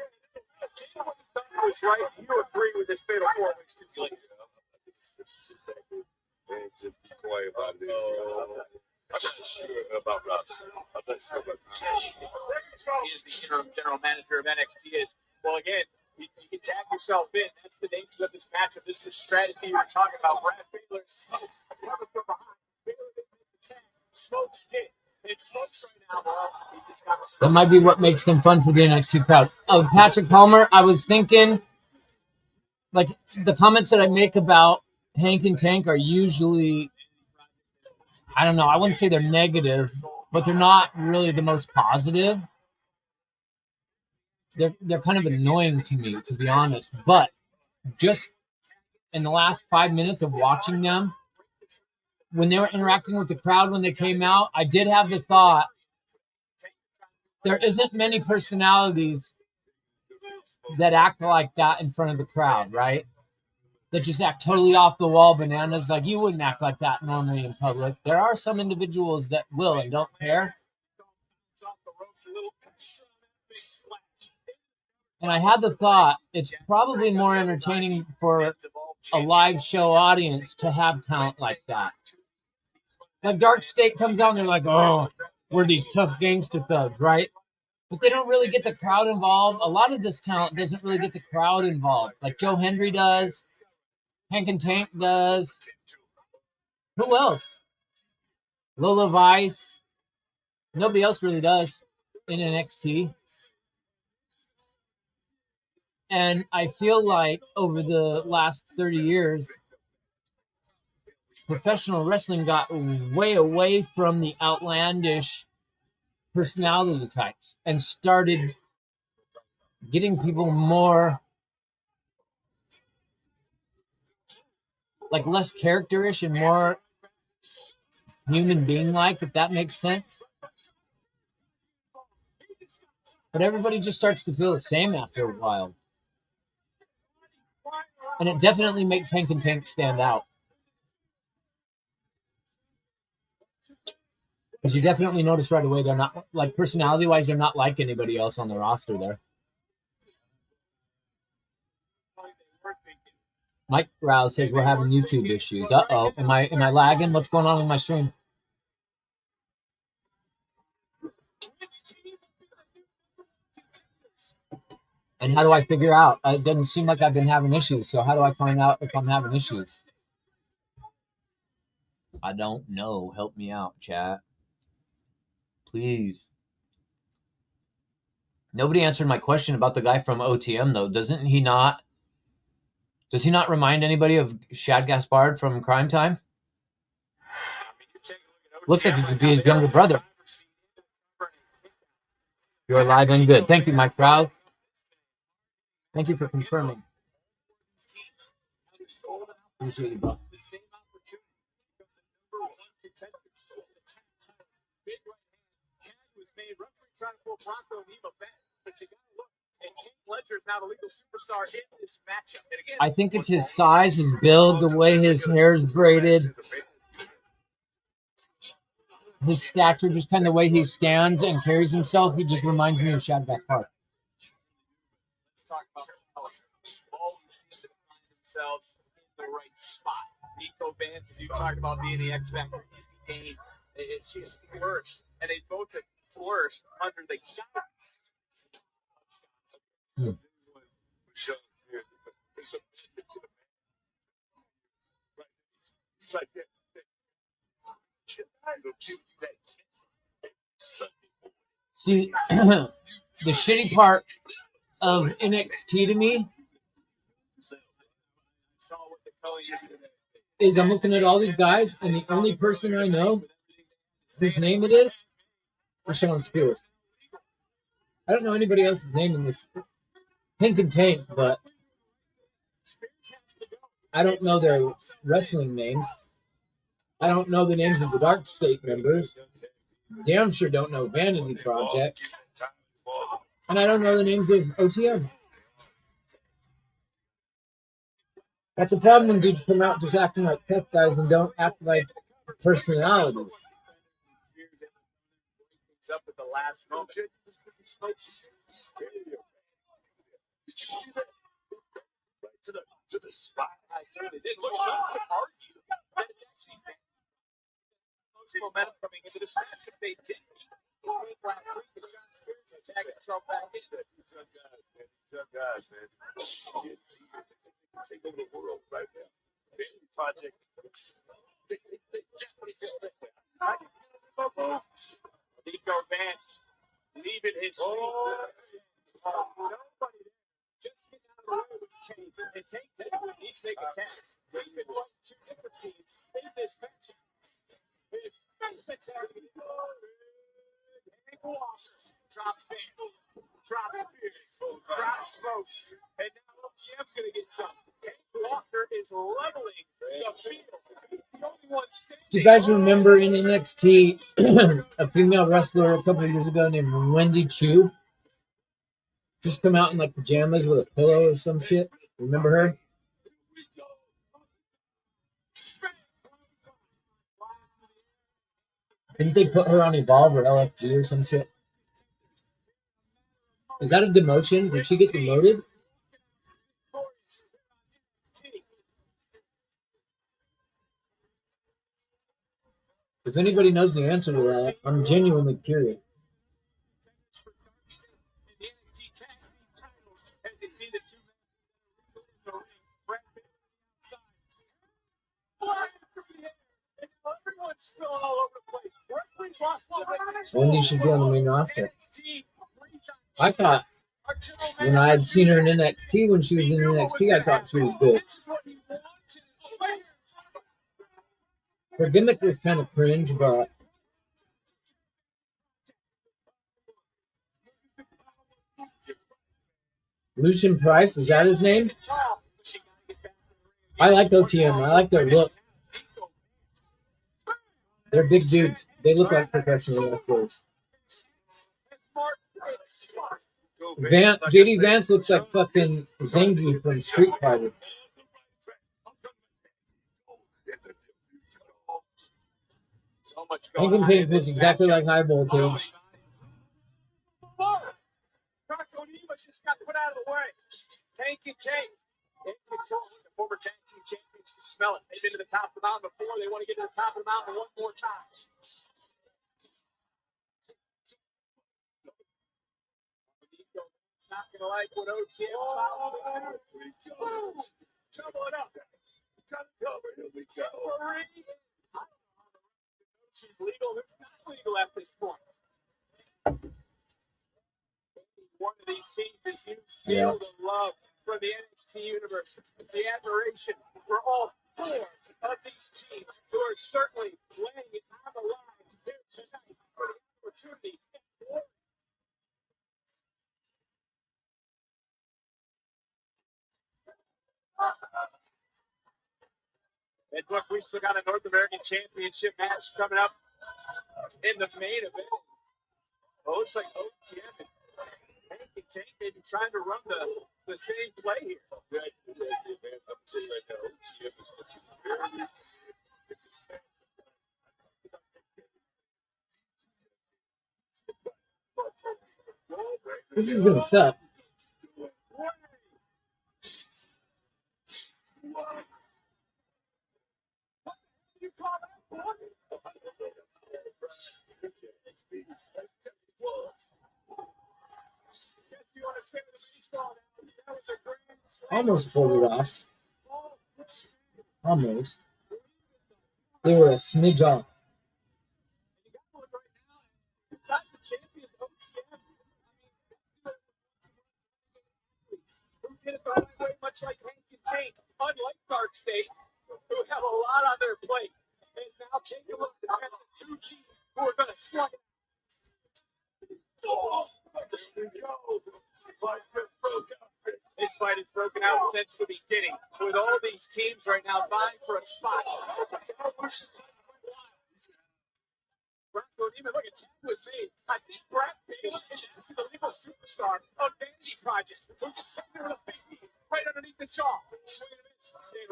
did what he thought was right. You agree with this fatal 4-way stipulation? And just be quiet about it. I'm not sure about Rob Stone. I'm not sure about He is the interim general manager of NXT. Well, again, you can tag yourself in. That's the nature of this matchup. This is the strategy you were talking about. Brad Baylor smokes. Never from behind. Baylor didn't make the tag. Smokes did. It smokes right now. Well, he just got That might be what makes them fun for the NXT crowd. Of Patrick Palmer, I was thinking, like, the comments that I make about Hank and Tank are usually, I don't know, I wouldn't say they're negative, but they're not really the most positive. They're kind of annoying to me, to be honest. But just in the last 5 minutes of watching them, when they were interacting with the crowd when they came out, I did have the thought, there isn't many personalities that act like that in front of the crowd, right? That just act totally off the wall bananas. Like, you wouldn't act like that normally in public. There are some individuals that will and don't care. And I had the thought, it's probably more entertaining for a live show audience to have talent like that. Like Dark State comes out and they're like, oh, we're these tough gangster thugs, right? But they don't really get the crowd involved. A lot of this talent doesn't really get the crowd involved. Like Joe Hendry does. Hank and Tank does. Who else? Lola Vice. Nobody else really does in NXT. And I feel like over the last 30 years, professional wrestling got way away from the outlandish personality types and started getting people more like less characterish and more human being like, if that makes sense. But everybody just starts to feel the same after a while. And it definitely makes Hank and Tank stand out. Because you definitely notice right away they're not, like, personality-wise, they're not like anybody else on the roster there. Mike Rouse says we're having YouTube issues. Uh-oh. Am I lagging? What's going on with my stream? And how do I figure out? It doesn't seem like I've been having issues. So how do I find out if I'm having issues? I don't know. Help me out, chat. Please. Nobody answered my question about the guy from OTM, though. Does he not remind anybody of Shad Gaspard from Crime Time? Looks like he could be his younger brother. You're live and good. Thank you, Mike Proud. Thank you for confirming. Appreciate you, bro. I think it's his size, his build, the way his hair's braided, his stature, just kind of the way he stands and carries himself. He just reminds me of Shad Gaspard. Let's talk about always seem to find themselves in the right spot. Nico Vance, as you talked about being the X Factor, Izzy Dane, she has flourished, and they both have flourished under the guidance. See, the shitty part of NXT to me is I'm looking at all these guys, and the only person I know whose name it is Sean Spears. I don't know anybody else's name in this Pink and Tank, but I don't know their wrestling names. I don't know the names of the Dark State members. Damn sure don't know Vanity Project. And I don't know the names of OTM. That's a problem when dudes come out just acting like tough guys and don't act like personalities. Up at the last moment. Did you see that? Right to the spot. I certainly did. Look, some could argue that it's actually most momentum coming into this match. If they did take last week, and Sean Spears to tag himself back in. Young guys, man. They can take over the world right now. Vanity Project. They definitely feel that way. Nico Vance leaving his feet. Nobody there. Just getting out of the way was Tank. And Tank didn't need to make a task. They could run two different teams in this match. Nice attack. Hank Walker drops Vance. Drops Spears. Drops Smokes. And now OTM's going to get some. Hank Walker is leveling the field. He's the only one standing. Do you guys remember in NXT a female wrestler a couple of years ago named Wendy Chu? Just come out in like pajamas with a pillow or some shit. Remember her? Didn't they put her on Evolve or LFG or some shit? Is that a demotion? Did she get demoted? If anybody knows the answer to that, I'm genuinely curious. The NXT Tag Team Titles, as you see the two men in the ring, Brad Pitt outside, flying through the air, and everyone's spilling all over the place. Referee's lost one. Wendy should be on the main roster. I thought when I had seen her in NXT, when she was in NXT, I thought she was good. Her gimmick was kind of cringe, but Lucian Price, is that his name? I like OTM. I like their look. They're big dudes. They look like professional wrestlers. JD Vance looks like fucking Zangief from Street Fighter. Hankin Tank looks exactly like High Voltage. Just got put out of the way. Hankin Tank. In control. The former tag team champions can smell it. They've been to the top of the mountain before. They want to get to the top of the mountain one more time. It's not going to like what OTM is about to do. Double it up. Here we go. She's legal. Who's not legal at this point? One of these teams is you feel the love from the NXT universe, the admiration for all four of these teams who are certainly laying it on the line here tonight for the opportunity. And look, we still got a North American Championship match coming up in the main event. Well, it looks like OTM and Hankin Tank may be trying to run the same play here. Yeah, man. I'm saying right now, OTM is looking very. This is gonna suck. Almost pulled it off. Almost. They were a smidge off. Besides the champion OTM, who did it the right way, much like Hankin Tank, unlike Dark State, who have a lot on their plate, is now taking a look at the two teams who are going to slug it. Oh, there we go. This fight has broken out since the beginning, with all these teams right now vying for a spot. Look, a tag was made. I think Brad Bailey is actually the legal superstar of Vanity Project, who just took her with a big knee right underneath the jaw. Swing and miss. And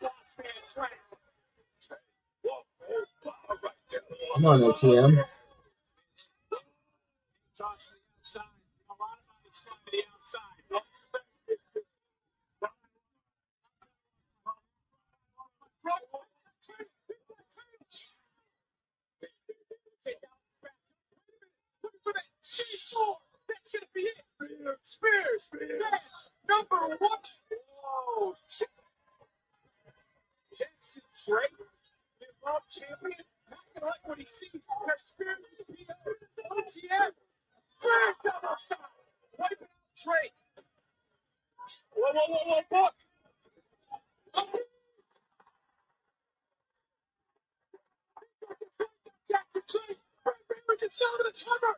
boss man slam. Come on, OTM. Toss to the outside. A lot of bodies from the outside. That's going to be it. Spears. That's number one. Whoa. Jackson Drake, the world champion, not going to like what he sees. Because Spears is being OTM. Big double shot. Wiping out Drake. Whoa, book. Jackson Drake. Baylor just fell to the cover.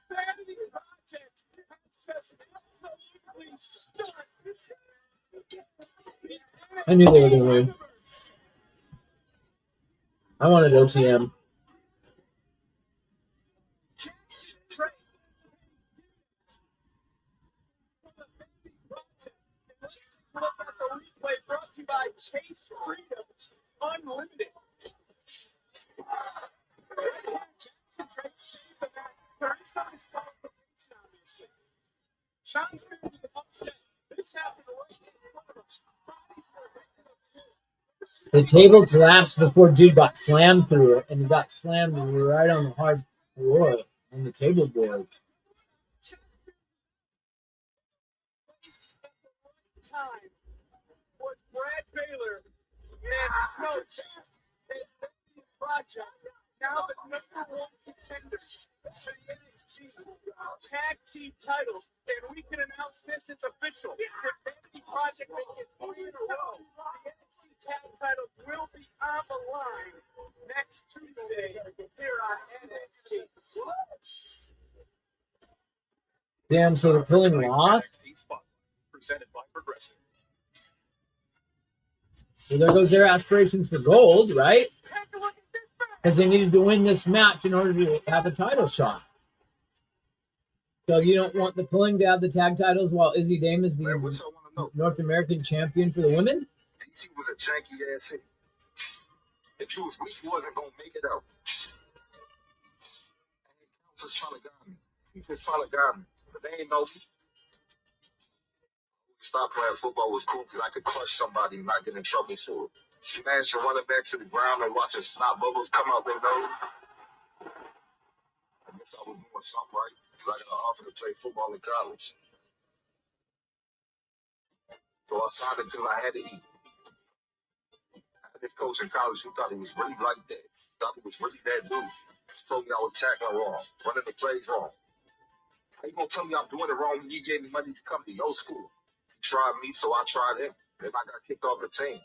Vanity Project has just absolutely stunned. I knew they were going to win. I wanted OTM. Jackson Drake. Let's take a look at the replay brought to you by Chase Freedom Unlimited. Jackson Drake saved the match. There is no disqualification, obviously. Sean Spears was upset. This happened right in front of us. Bodies were breaking up. The table collapsed before dude got slammed through it, and he got slammed right on the hard floor on the table board. Time was Brad Baylor and Smokes and Vanity Project, now the number one contenders to the NXT Tag Team Titles, and we can announce this, it's official. Can Vanity Project make it 3 in a row? The NXT NXT Tag Titles will be on the line next Tuesday here on NXT. Damn, so the Culling lost? Presented by Progressive. So there goes their aspirations for gold, right? Because they needed to win this match in order to have a title shot. So you don't want the Culling to have the tag titles while Izzy Dame is the North American champion for the women? DC was a janky ass city. If he was weak, he wasn't gonna make it out. Just trying to guide me. He just trying to guide me. But they ain't know me. Stop playing football was cool because I could crush somebody and not get in trouble for it. Smash your running back to the ground and watch your snot bubbles come out their nose. I guess I was doing something right because I got an offer to play football in college. So I signed it until I had to eat. I had this coach in college who thought he was really like that. Thought he was really that dude. He told me I was tackling wrong, running the plays wrong. How you gonna tell me I'm doing it wrong when you gave me money to come to your school? He tried me, so I tried him. Then I got kicked off the team.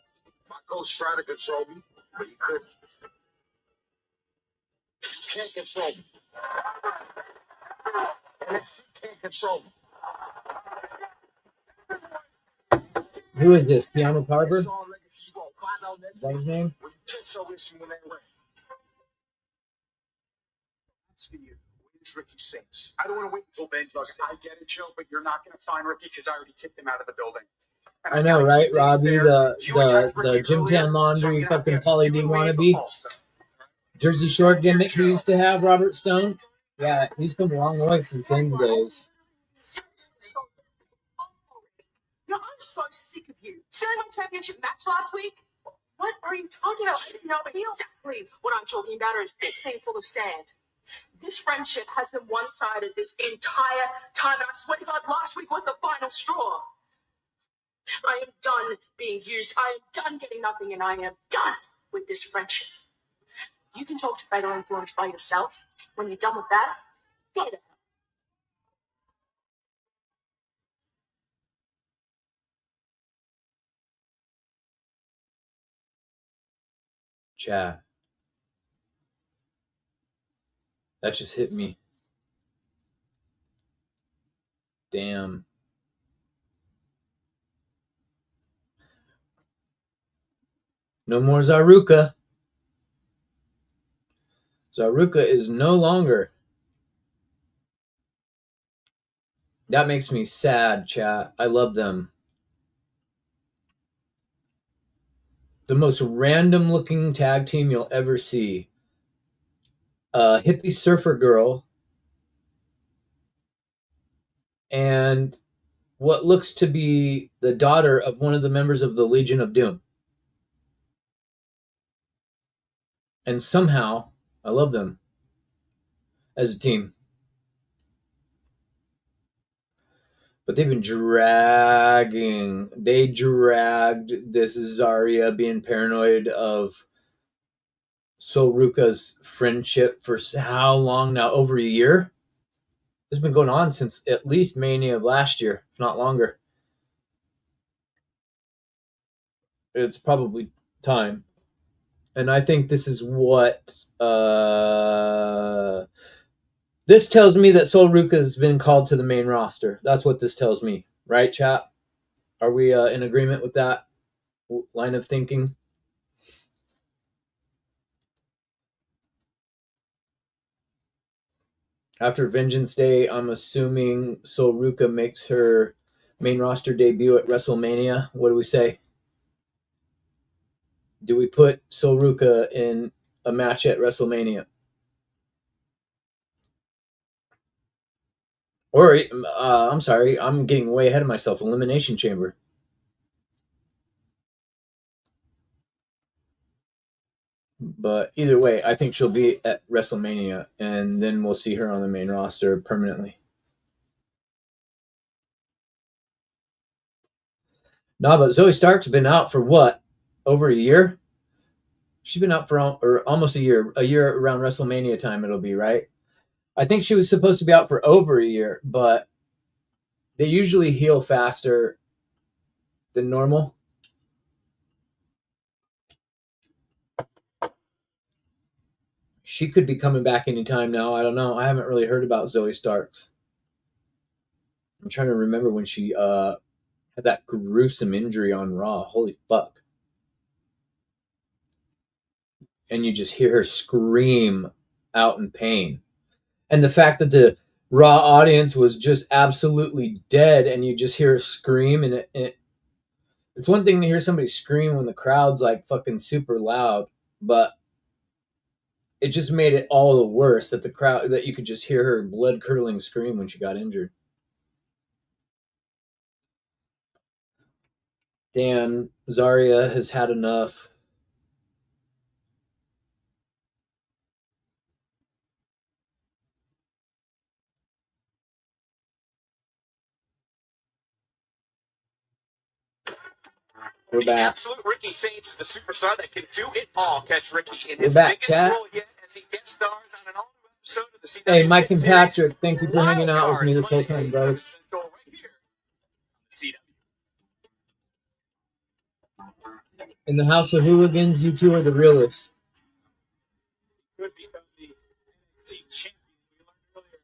My coach tried to control me, but he couldn't. You can't control me. NXT can't control me. Who is this? Keanu Carver? It's all legacy. You gonna find out next Is that his week name? when you catch your issue in that ring. That's for you. Where's Ricky Sings? I don't want to wait until Ben does it. I get it, Joe, but you're not going to find Ricky because I already kicked him out of the building. And I know, gotta right, keep things Robbie? fair. You attacked The Ricky Gym earlier, Tan Laundry so I'm gonna have to fucking get Pauly you D away wannabe. also. Jersey Shore gimmick he used to have, Robert Stone. Yeah, he's come a long way since end days. I'm so sick of you. Stealing my championship match last week? What are you talking about? I didn't know exactly what I'm talking about, or is this thing full of sand? This friendship has been one-sided this entire time, and I swear to God, last week was the final straw. I am done being used. I am done getting nothing, and I am done with this friendship. You can talk to Fatal Influence by yourself. When you're done with that, get it. Chat. That just hit me. Damn. No more Zaruka. Zaruka is no longer. That makes me sad, chat. I love them. The most random looking tag team you'll ever see. A hippie surfer girl and what looks to be the daughter of one of the members of the Legion of Doom. And somehow, I love them as a team. But they've been dragging. They dragged this Zarya being paranoid of Sol Ruka's friendship for how long now? Over a year? It's been going on since at least Mania of last year, if not longer. It's probably time. And I think this is what this tells me that Sol Ruka has been called to the main roster. That's what this tells me. Right, chat? Are we in agreement with that line of thinking? After Vengeance Day, I'm assuming Sol Ruka makes her main roster debut at WrestleMania. What do we say? Do we put Sol Ruka in a match at WrestleMania? Or, I'm sorry, I'm getting way ahead of myself. Elimination Chamber. But either way, I think she'll be at WrestleMania, and then we'll see her on the main roster permanently. No, but Zoe Stark's been out for what? Over a year? She's been out for almost a year. A year around WrestleMania time it'll be, right? I think she was supposed to be out for over a year, but they usually heal faster than normal. she could be coming back anytime now. I don't know. I haven't really heard about Zoe Starks. I'm trying to remember when she had that gruesome injury on Raw. Holy fuck. And you just hear her scream out in pain. And the fact that the Raw audience was just absolutely dead and you just hear her scream, and it's one thing to hear somebody scream when the crowd's like fucking super loud, but it just made it all the worse that the crowd, that you could just hear her blood curdling scream when she got injured. Damn, Zarya has had enough. We're The back. absolute Ricky Saints, the superstar that can do it all. Catch Ricky in We're his back, biggest chat. role yet as he guest stars on an all-new episode of the CW Hey, Mike and series, Patrick, thank you for hanging out with me Wildcards, this whole Monday, time, guys. Central, right here on the CW. In the House of Hooligans, you two are the realists. Could become the NXT champion. We learned earlier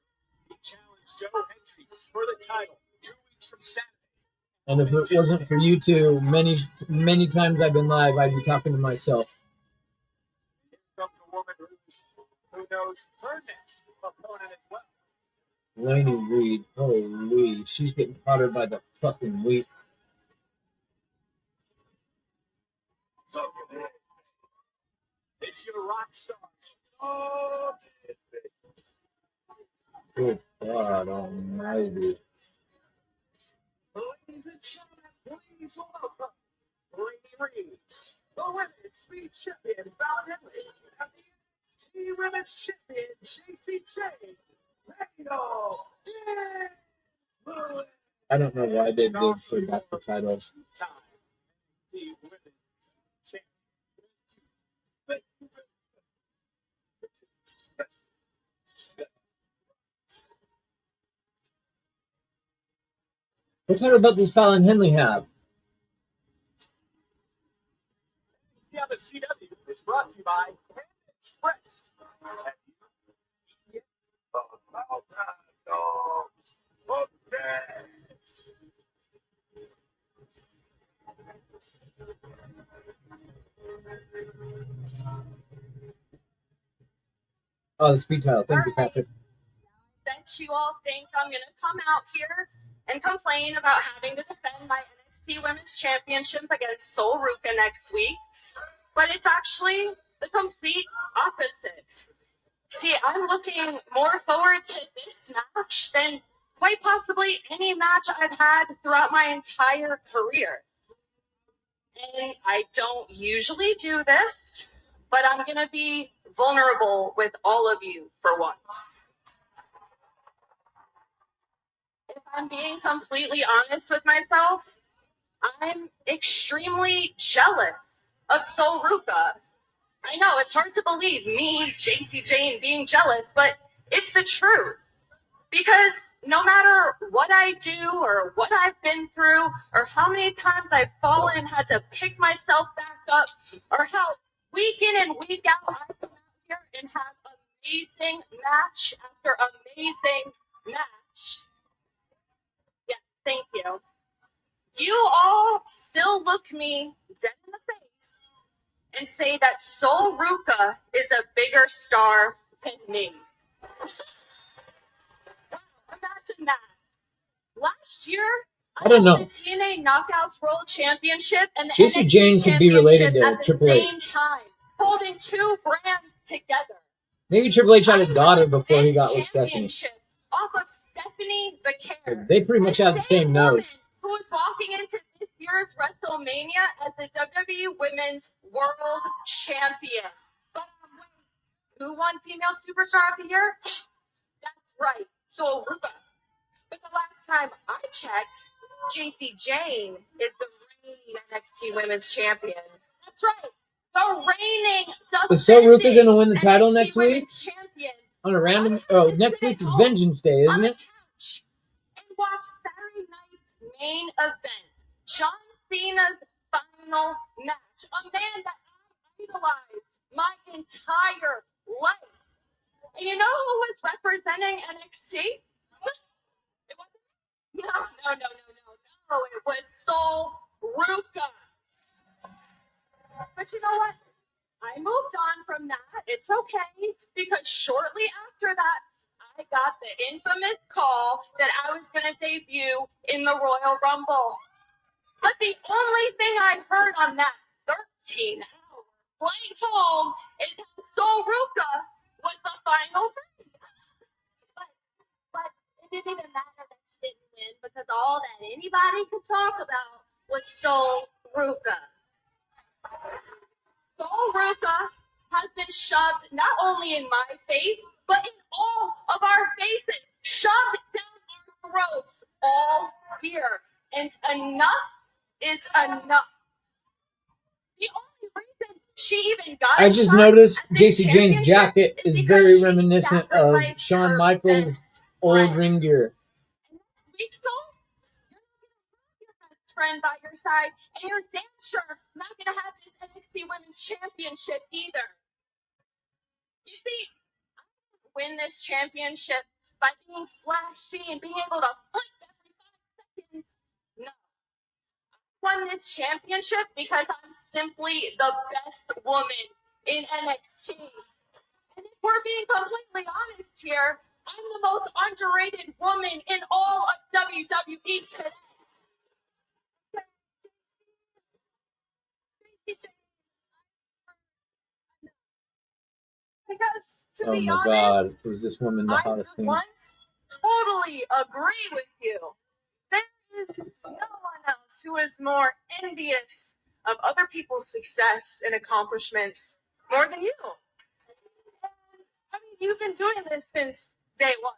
he challenged Joe Hendry for the title 2 weeks from Saturday. And if it wasn't for you two, many times I've been live, I'd be talking to myself. Here comes a woman who knows her next opponent as well. Laney Reed, holy, she's getting hotter by the fucking week. It's your rock star. Oh, Good God almighty. ladies and gentlemen, please welcome Laney Reed, the women's speed champion, Val Henley, and the NXT Women's Champion, JCJ. I don't know why they did for back the titles. What title about does Fallon Henley have? Yeah, the CW is brought to you by Express. Oh, the speed title. Thank you, Patrick. Bet you all think I'm going to come out here and complain about having to defend my NXT Women's Championship against Sol Ruka next week, but it's actually the complete opposite. See, I'm looking more forward to this match than quite possibly any match I've had throughout my entire career. And I don't usually do this, but I'm going to be vulnerable with all of you for once. If I'm being completely honest with myself, I'm extremely jealous of Sol Ruka. I know, it's hard to believe me, JC Jane, being jealous, but it's the truth. Because no matter what I do or what I've been through or how many times I've fallen and had to pick myself back up or how week in and week out I come out here and have amazing match after amazing match. Yes, thank you. You all still look me dead in the face and say that Sol Ruka is a bigger star than me. Imagine that. Last year, I don't know. won the TNA Knockouts World Championship and the JC NXT Jane could be related Championship to at the Triple H. same time, holding two brands together. Maybe Triple H had I a daughter won before he this got with Stephanie. championship off of Stephanie the Care. They pretty much have the same woman nose. who is walking into this year's WrestleMania as the WWE Women's World Champion. But wait, who won Female Superstar of the Year? That's right, Sol Ruka. But the last time I checked, JC Jane is the reigning NXT Women's Champion. That's right, the reigning. Is Sol Ruka going to win the title NXT next week? Women's Champion. On a random... Oh, next week is Vengeance Day, isn't it? And watch Saturday night's main event, John Cena's final match. A man that I idolized my entire life. And you know who was representing NXT? It wasn't. No. It was Sol Ruka. But you know what? I moved on from that. It's okay, because shortly after that, I got the infamous call that I was going to debut in the Royal Rumble. But the only thing I heard on that 13-hour flight home is that Sol Ruka was the final thing. But it didn't even matter that she didn't win, because all that anybody could talk about was Sol Ruka. Sol Ruka has been shoved not only in my face, but in all of our faces, shoved down our throats all year. And enough is enough. The only reason she even got I just noticed JC Jane's jacket is very reminiscent of Shawn Michaels' old ring gear. And next week, Sol, you're not going to have your best friend by your side, and you're damn sure not going to have this NXT Women's Championship either. You see, I didn't win this championship by being flashy and being able to flip every 5 seconds. No. I won this championship because I'm simply the best woman in NXT. And if we're being completely honest here, I'm the most underrated woman in all of WWE today. Because, to be honest, God, was this woman the I hottest thing? once totally agree with you. There is no one else who is more envious of other people's success and accomplishments more than you. I mean, you've been doing this since day one,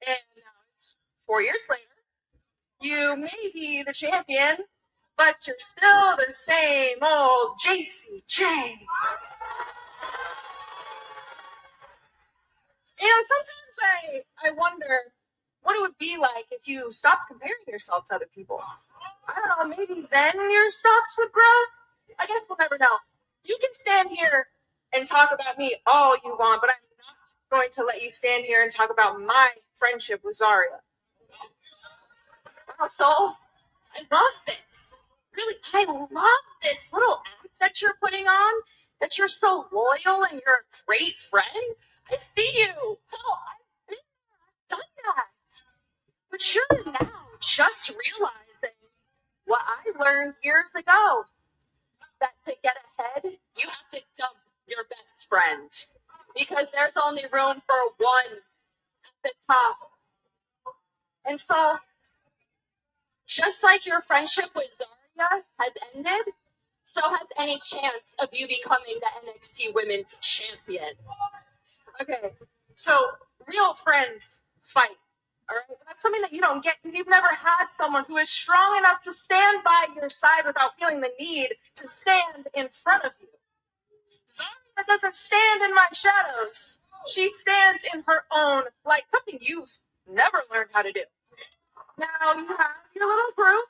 and now it's 4 years later. You may be the champion, but you're still the same old JCJ. You know, sometimes I wonder what it would be like if you stopped comparing yourself to other people. I don't know, maybe then your stocks would grow? I guess we'll never know. You can stand here and talk about me all you want, but I'm not going to let you stand here and talk about my friendship with Zarya. Wow, Sol, I love this. Really, I love this little act that you're putting on, that you're so loyal and you're a great friend. I see you. Oh, I've been there. I've done that. But you're now just realizing what I learned years ago, that to get ahead, you have to dump your best friend, because there's only room for one at the top. And so, just like your friendship with Zarya has ended, so has any chance of you becoming the NXT Women's Champion. Okay, so real friends fight. All right, that's something that you don't get because you've never had someone who is strong enough to stand by your side without feeling the need to stand in front of you. Zarya doesn't stand in my shadows. She stands in her own light, something you've never learned how to do. Now you have your little group,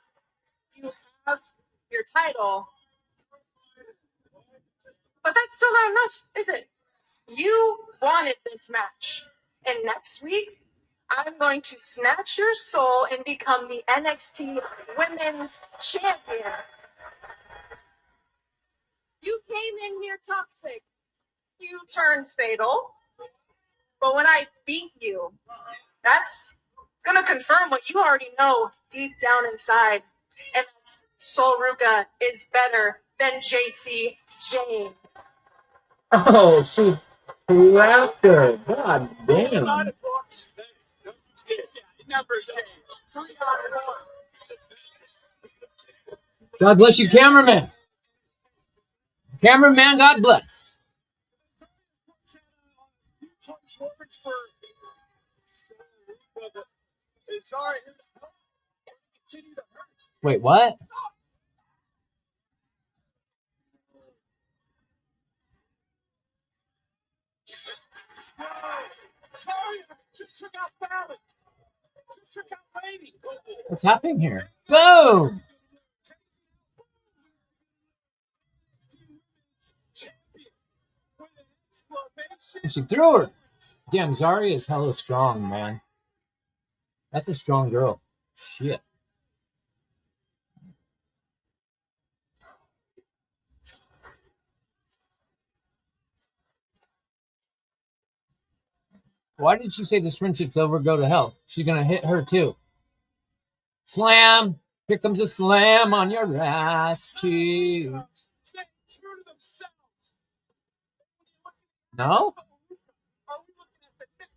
you have your title, but that's still not enough, is it? You wanted this match, and next week, I'm going to snatch your soul and become the NXT Women's Champion. You came in here toxic. You turned fatal. But when I beat you, that's going to confirm what you already know deep down inside. And that's Sol Ruka is better than JC Jane. Oh, she slapped her. God damn. God bless you, cameraman. Cameraman, God bless. Wait, what? What's happening here? Boom! She threw her. Damn, Zarya is hella strong, man. That's a strong girl. Shit. Why did she say this friendship's over? Go to hell. She's gonna hit her too. Slam. Here comes a slam on your ass cheek. No?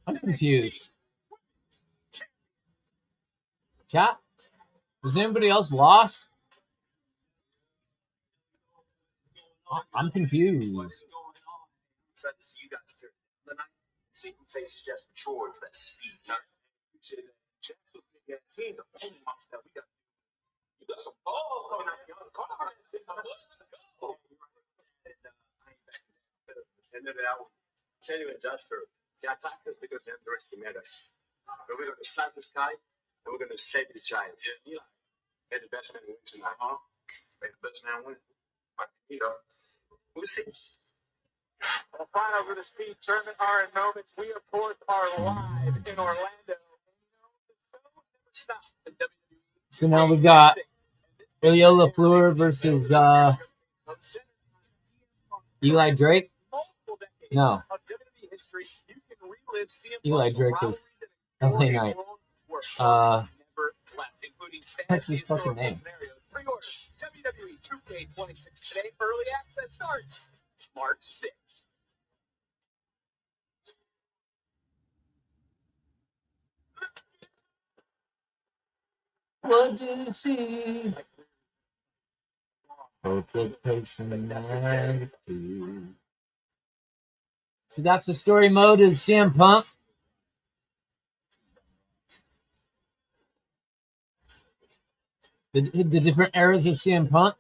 I'm confused. Chat? Is anybody else lost? I'm confused. Excited to see you guys here tonight. See who faces just matured for that speed. Chance to be a team. The only monster that we got. You got some balls coming out young. Let's go. And then I will tell you and Jasper, they attack us because they underestimate us. But we're going to slap this guy and we're going to save these giants. Yeah. May the best man win tonight, huh? May the best man win. You know, we'll see. The finals of the speed tournament are in moments. We, of course, are live in Orlando. So now we got Elio, LaFleur versus Eli Drake. No. Eli Drake is LA Knight. That's his fucking name. WWE 2K26 today. Early access starts March 6th. What do you see? Perfect personality. So that's the story mode is CM Punk. The different eras of CM Punk.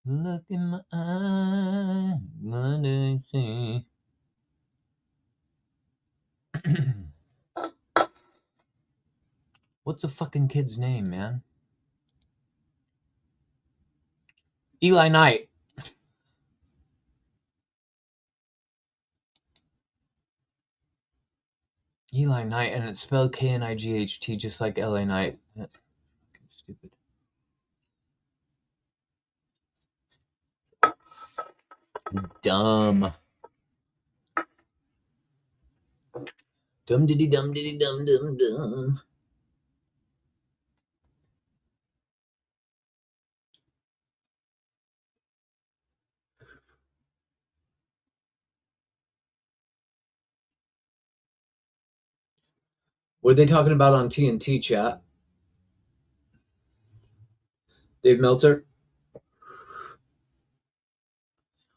Look in my eyes, what do I see? What's the fucking kid's name, man? Eli Knight. Eli Knight, and it's spelled K-N-I-G-H-T, just like LA Knight. That's fucking stupid. Dumb. Dum diddy dum diddy dum dum dum. What are they talking about on TNT, chat? Dave Meltzer?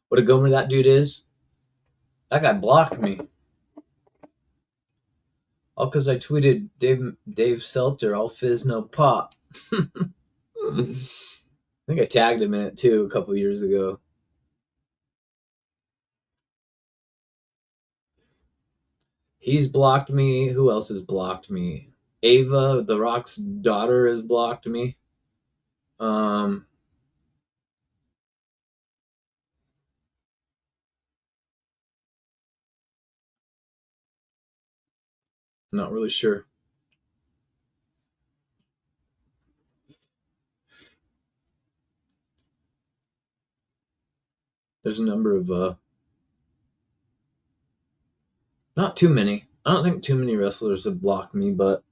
What a gomer that dude is? That guy blocked me. All because I tweeted Dave Seltzer, all fizz, no pop. I think I tagged him in it too a couple years ago. He's blocked me. Who else has blocked me? Ava, The Rock's daughter, has blocked me. Not really sure. There's a number of not too many. I don't think too many wrestlers have blocked me, but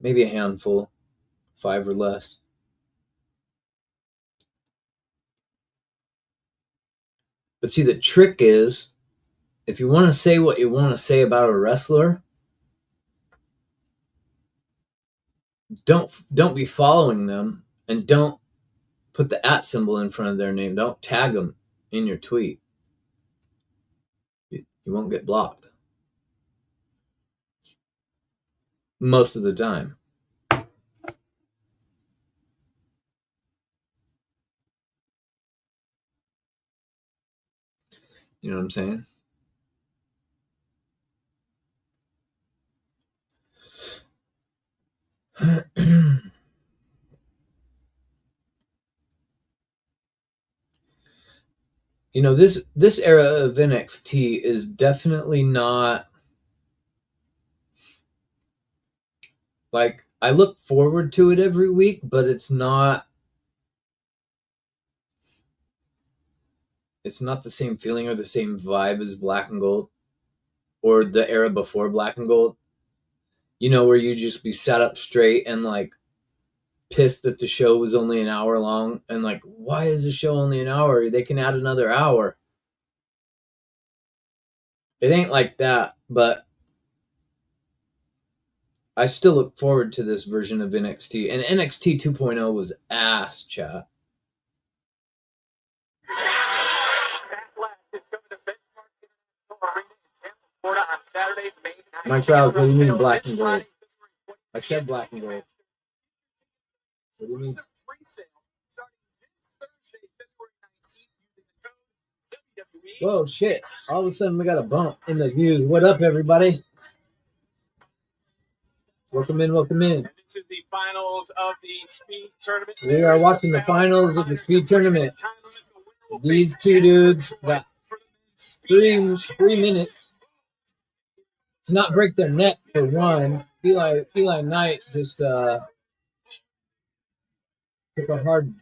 maybe a handful, 5 or less. But see, the trick is, if you want to say what you want to say about a wrestler, don't be following them, and don't put the @ symbol in front of their name. Don't tag them in your tweet. You won't get blocked. Most of the time. You know what I'm saying? You know, this era of NXT is definitely not like, I look forward to it every week, but it's not the same feeling or the same vibe as Black and Gold or the era before Black and Gold. You know, where you just be sat up straight and like pissed that the show was only an hour long and like, why is the show only an hour? They can add another hour. It ain't like that, but I still look forward to this version of NXT. And NXT 2.0 was ass, chat. My crowd, what do you mean Black and Gold? I said Black and Gold. What do you mean? Whoa, shit. All of a sudden we got a bump in the views. What up, everybody? Welcome in, welcome in. And this is the finals of the speed tournament. We are watching the finals of the speed tournament. These two dudes got three minutes to not break their neck for one. Eli Knight just took a hard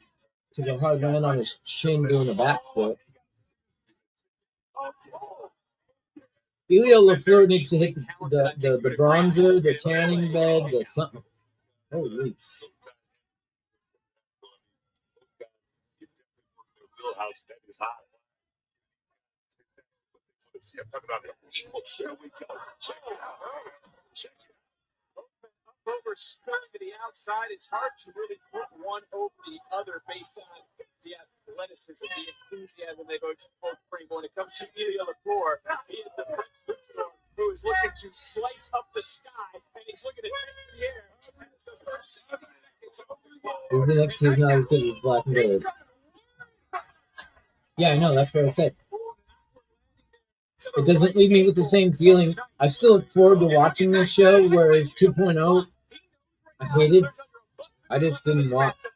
land on his chin doing a backflip. Elio LaFleur needs to hit the bronzer, the tanning bed, the something. Holy. Wheelhouse that is high. See, I'm talking about it. Here we go. Check it out. Check it out. Over spinning to the outside. It's hard to really put one over the other based on the athleticism, the enthusiasm they both bring. When it comes to Elio LaFleur, he is the French luchador who is looking to slice up the sky, and he's looking to take to the air. And it's the first 70 seconds of the His NXT is not as good as Black and Gold. Yeah, I know. That's what I said. It doesn't leave me with the same feeling. I still look forward to watching this show, whereas 2.0, I hated. I just didn't watch. That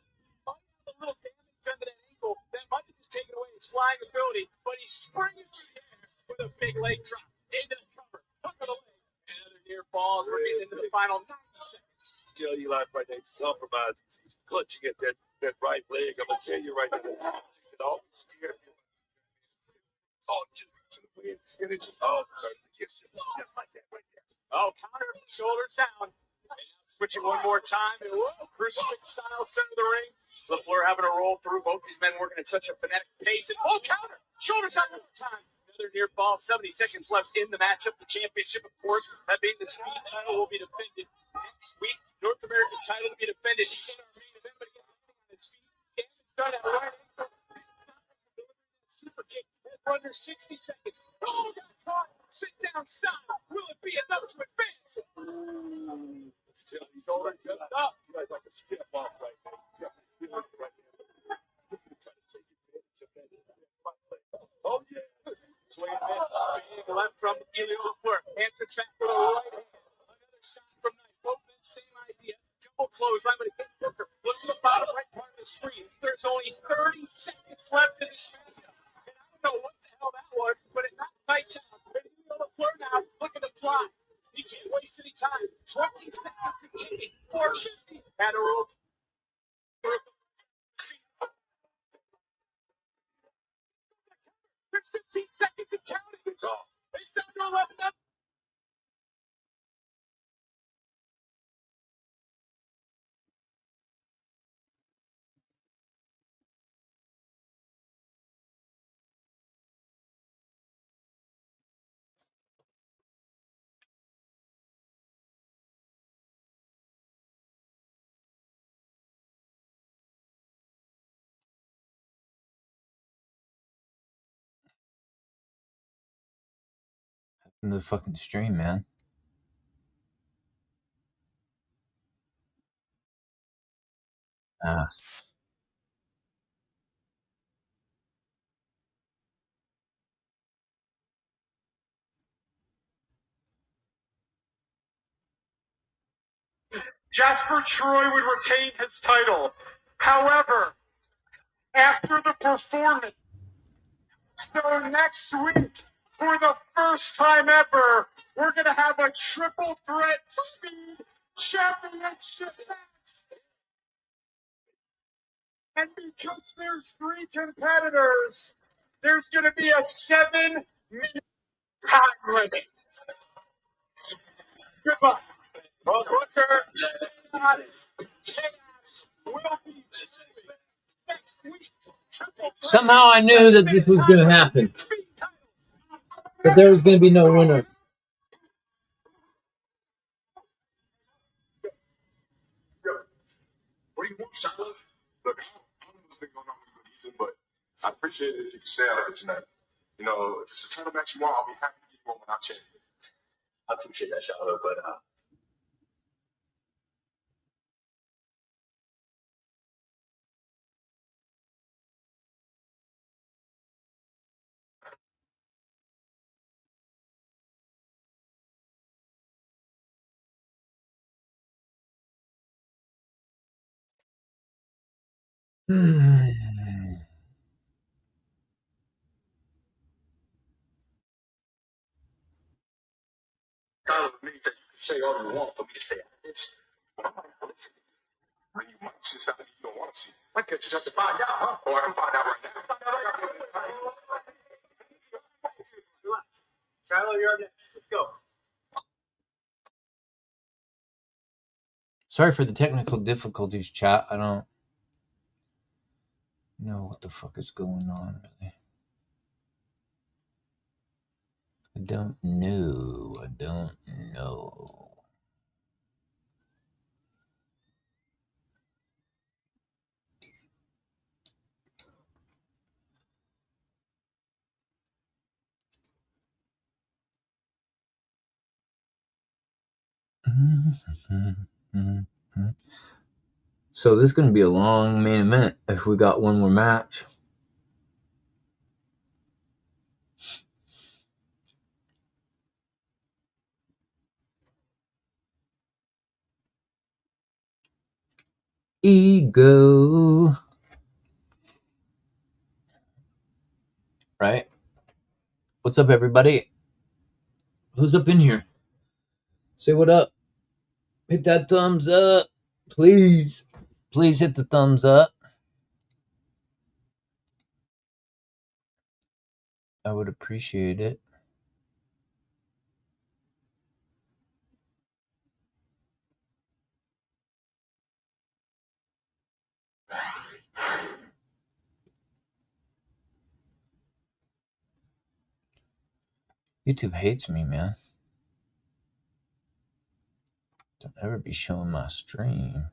might have just taken away his flying ability, but he's springing through the air with a big leg drop into the cover. Hook of the leg. Another near falls. We're getting into the final 90 seconds. Still, Eli right there. He's compromising. He's clutching at that right leg. I'm going to tell you right now. It always scared me. Oh, to the wind. And it just, just like that right there. Oh, counter, shoulders down. Switching one more time. And whoa, crucifix style center of the ring. LaFleur having to roll through. Both these men working at such a frenetic pace. And counter, shoulders down one more time. Another near fall. 70 seconds left in the matchup. The championship, of course, that being the speed title, will be defended next week. North American title to be defended in our main event. But again, on his feet, damage done at right ankle. Super kick under 60 seconds. Oh, got caught. Sit down style. Will it be enough to advance? Shoulder just up. You guys like a step off right now. Definitely feel it right now. Try to take advantage of that right leg. Oh, yeah. Swing and miss. Big left from Elio LaFleur. Answers back with a right hand. Another shot from Knight. Both that same idea. Double clothesline, but it hit Booker. Look to the bottom right part of the screen. There's only 30 seconds left in this matchup. And I don't know what the hell that was, but it knocked Knight down. And Elio LaFleur now looking to fly. He can't waste any time. 20 seconds and ticking. 450. Had a roll. There's 15 seconds and counting. It's down to 11. In the fucking stream, man. Ass. Jasper Troy would retain his title. However, after the performance, so next week, for the first time ever, we're going to have a triple threat speed championship match. And because there's 3 competitors, there's going to be a 7-minute time limit. Goodbye. Well, Hunter, chaos will be next week. Somehow I knew that this was going to happen. That there was going to be no winner. What do you want, Shiloh? Look, I don't know what's been going on with you, Ethan, but I appreciate it if you can stay out of it tonight. You know, if it's a title match you want, I'll be happy to give you one when I'm champion. I appreciate that, Shiloh, but Shiloh, me that you can say all you want for me to stay out of this, but I'm not going to listen. Or you might see something you don't want to see. I guess you just have to find out, huh? Or I can find out right now. Shiloh, you're up next. Let's go. Sorry for the technical difficulties, chat. I don't know what the fuck is going on, really. I don't know. So this is going to be a long main event if we got one more match. Ego. Right? What's up, everybody? Who's up in here? Say what up. Hit that thumbs up. Please. Please hit the thumbs up. I would appreciate it. YouTube hates me, man. Don't ever be showing my stream.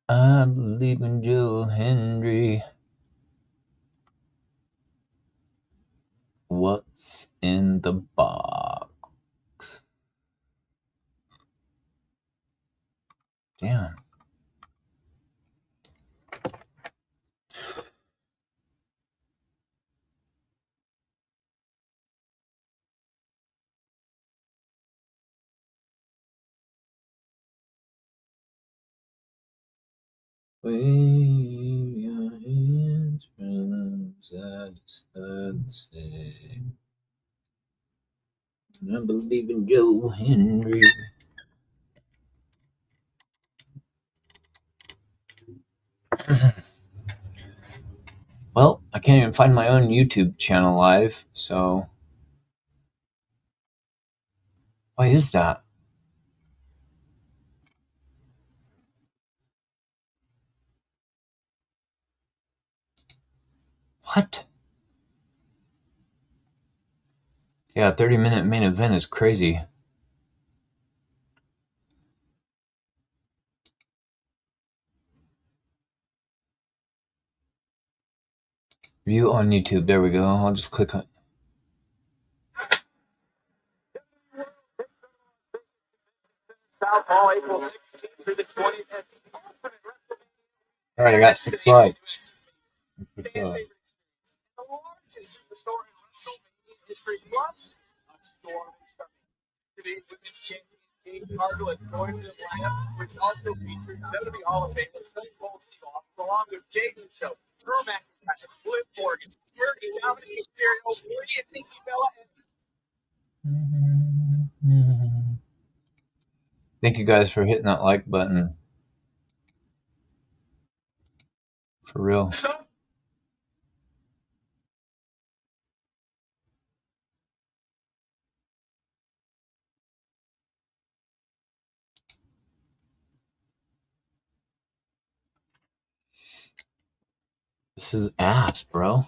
I believe in Joe Henry. What's in the box? Damn. Wave your hands from side to side. I believe in Joe Henry. Well, I can't even find my own YouTube channel live, so why is that? What? Yeah, 30-minute main event is crazy. View on YouTube. There we go. I'll just click on. Southall, April 16th through the 20th. All right, I got 6 likes. The largest superstar in WrestleMania history, plus a storm is coming. The women's champion Jade Cargill is joining the lineup, which also features WWE Hall of Famer Stone Cold Steve Austin, along with Jay Uso, Drew McIntyre, Liv Morgan, Bernie Dominic Mysterio, Brie and Nikki Bella, and Thank you guys for hitting that like button. For real. This is ass, bro.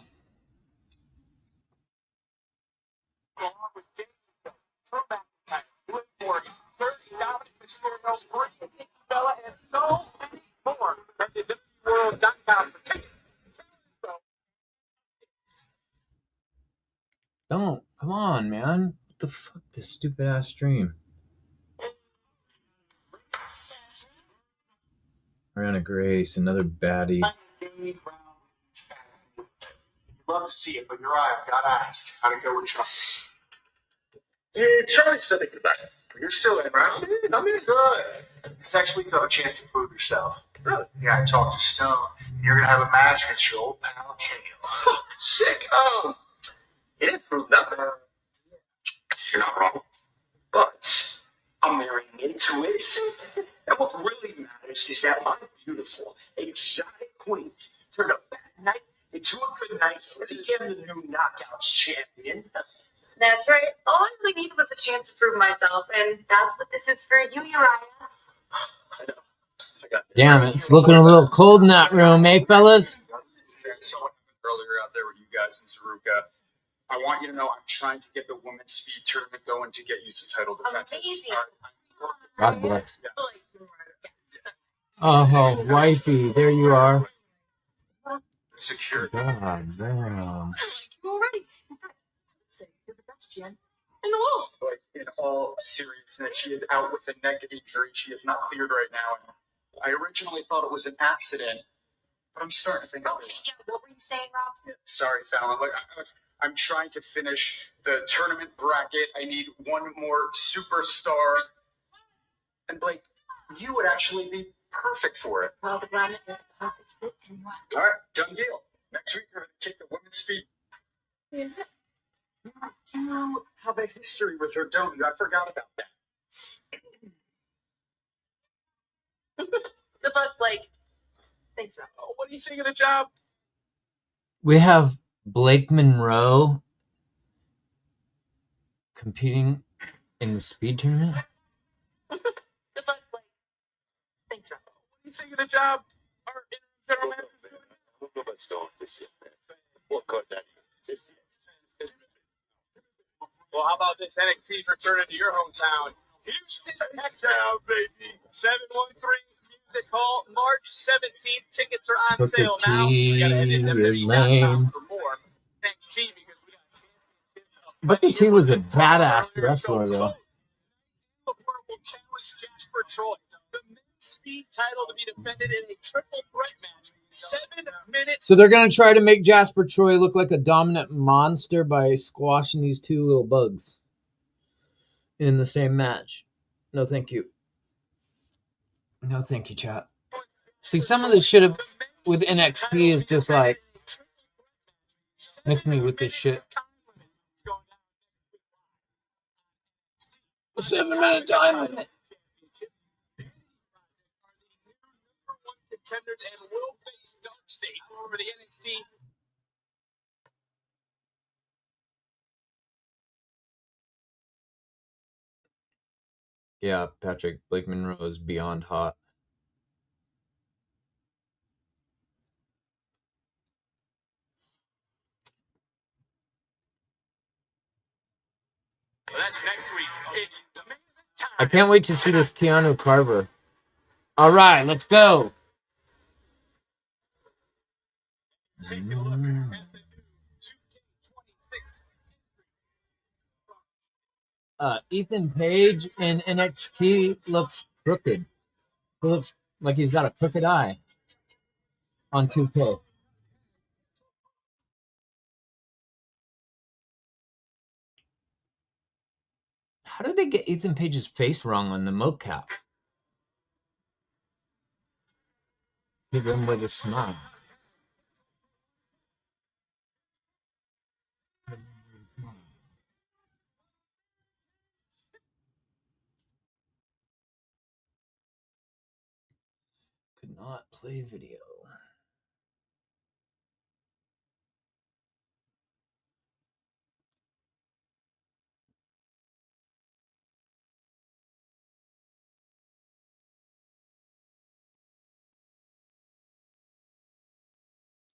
along with Jay Uso, Drew McIntyre, Liv Morgan, Bernie Dominic Mysterio, Brie and Nikki Bella, and so many more. At the WWEworld.com for tickets. Don't. Come on, man. What the fuck? This stupid ass stream. Ariana Grace, another baddie. Love to see it, but you're right. I've got to ask. How'd it go with Trust? Yeah, Charlie's still thinking about it. You're still in, right? I'm in. Good. It's next week you have a chance to prove yourself. Really? Yeah, I talked to Stone. You're going to have a match against your old pal, Kale. Sick. It didn't prove nothing. You're not wrong. But I'm marrying into it. And what really matters is that my beautiful, exotic queen turned a bad night into a good night and became the new Knockouts champion. That's right. All I really needed was a chance to prove myself, and that's what this is for you, Uriah. I know. I got this. Damn, it's looking a little cold in that room, eh, fellas? So what happened earlier out there with you guys in Zaruka. I want you to know I'm trying to get the women's speed tournament going to get you some title defenses. Amazing. God bless. Oh, wifey, there you are. Secure. God damn. I like you already. In fact, I would say you're the best gen in the world. Like, in all seriousness, she is out with a neck injury. She is not cleared right now. And I originally thought it was an accident, but I'm starting to think Okay, yeah, what were you saying, Rob? Yeah, sorry, Fallon. Like, I'm trying to finish the tournament bracket. I need one more superstar. And Blake, you would actually be perfect for it. Well, the planet is a perfect fit anyway. All right, done deal. Next week, we're going to kick the women's speed. Yeah. You have a history with her, don't you? I forgot about that. Good luck, Blake. Thanks, Rob. Oh, what do you think of the job? We have Blake Monroe competing in the speed tournament. Good luck, Blake. Thanks, Rob. What do you think of the job? Our general manager. We'll go back Stone. What cut that? Well, how about this NXT's returning to your hometown, Houston, Texas, baby. 713 Music Hall, March 17th. Tickets are on Booker sale now. You gotta head to T, you're WWE.com lame. for more. NXT because we got Booker T was a badass wrestler, though. will challenge Jasper Troy. The men's speed title to be defended in a triple threat match. 7 minutes. So they're going to try to make Jasper Troy look like a dominant monster by squashing these two little bugs in the same match. No, thank you. No, thank you, chat. See, some of this shit with NXT is just like, miss me with this shit. 7-minute time limit. Contenders and will face Dark State over the NXT. Yeah, Patrick, Blake Monroe is beyond hot. Well, that's next week. It's time. I can't wait to see this Keanu Carver. All right, let's go. Take a look at the new 2K26. Ethan Page in NXT looks crooked. He looks like he's got a crooked eye. on 2K. How did they get Ethan Page's face wrong on the mocap? Give him with a smile. Could not play video.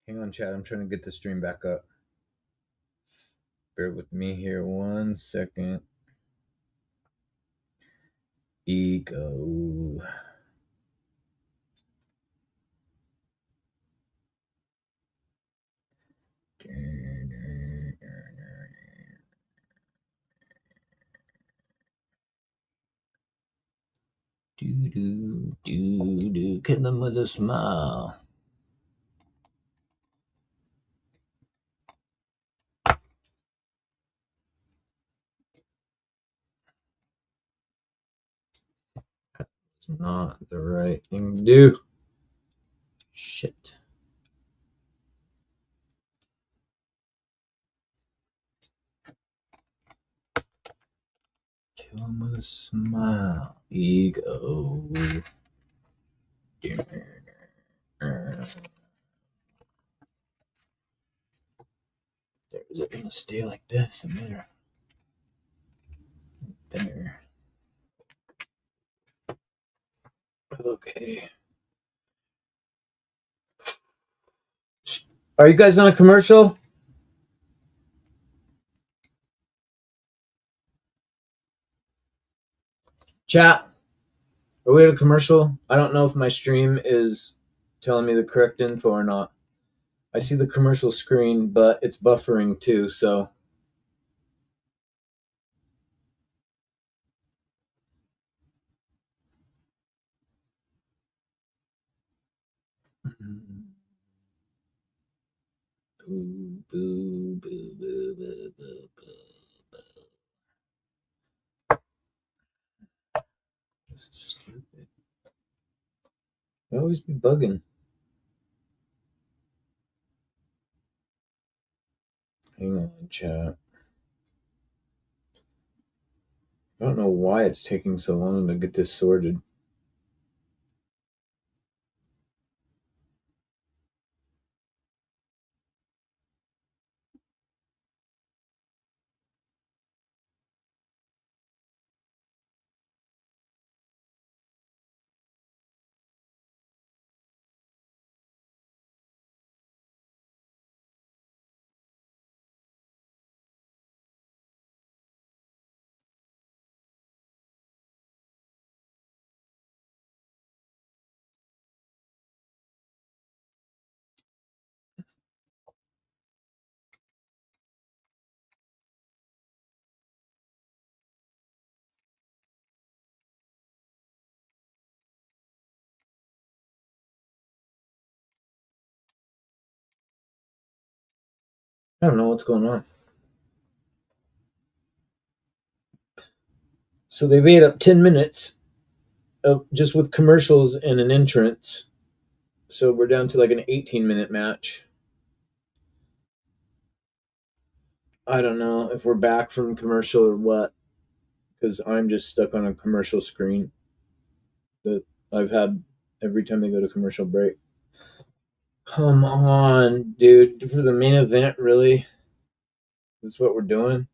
Hang on, chat. I'm trying to get the stream back up. Bear with me here 1 second. Ego. Do, kill them with a smile. It's not the right thing to do. Shit. Kill them with a smile. Ego. Is it gonna stay like this in there? There. Okay. Are you guys on a commercial? Chat. Are we at a commercial? I don't know if my stream is telling me the correct info or not. I see the commercial screen, but it's buffering too, so. Boo, boo, boo, boo, boo, boo, boo. This is stupid. I always be bugging. Hang on, chat. I don't know why it's taking so long to get this sorted. I don't know what's going on. So they've ate up 10 minutes of just with commercials and an entrance. So we're down to like an 18-minute match. I don't know if we're back from commercial or what, because I'm just stuck on a commercial screen that I've had every time they go to commercial break. Come on, dude. For the main event, really? That's what we're doing?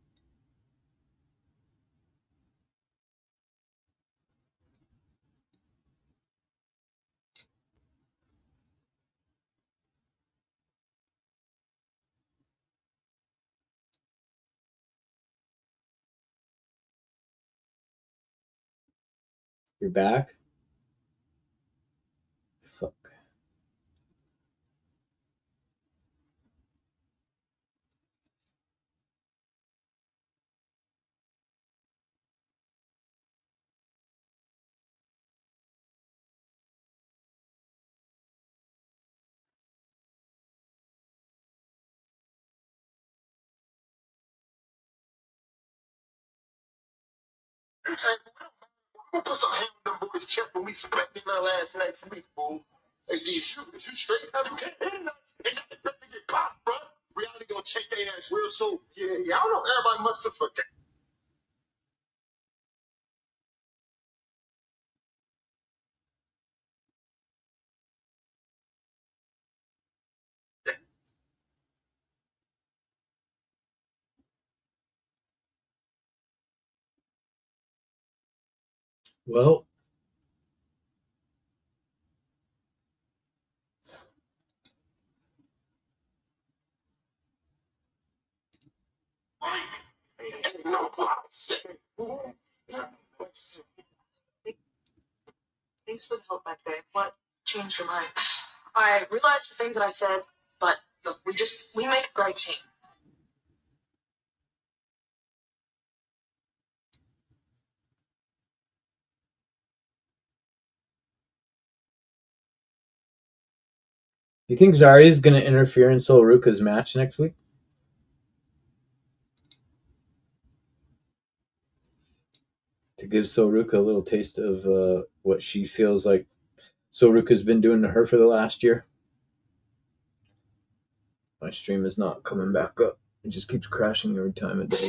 You're back? Fuck. We'll put some hand on them boys' chest when we split in our last next week, fool. Hey, D, is you straight? They not expect to get popped, bro. Reality gonna shake their ass real soon. Yeah, I don't know. Everybody must have forgot. Well, Thanks for the help back there. What changed your mind? I realized the things that I said, but look, we make a great team. you think Zarya is going to interfere in Sol Ruka's match next week? To give Sol Ruka a little taste of what she feels like Sol Ruka's been doing to her for the last year. My stream is not coming back up. It just keeps crashing every time it does.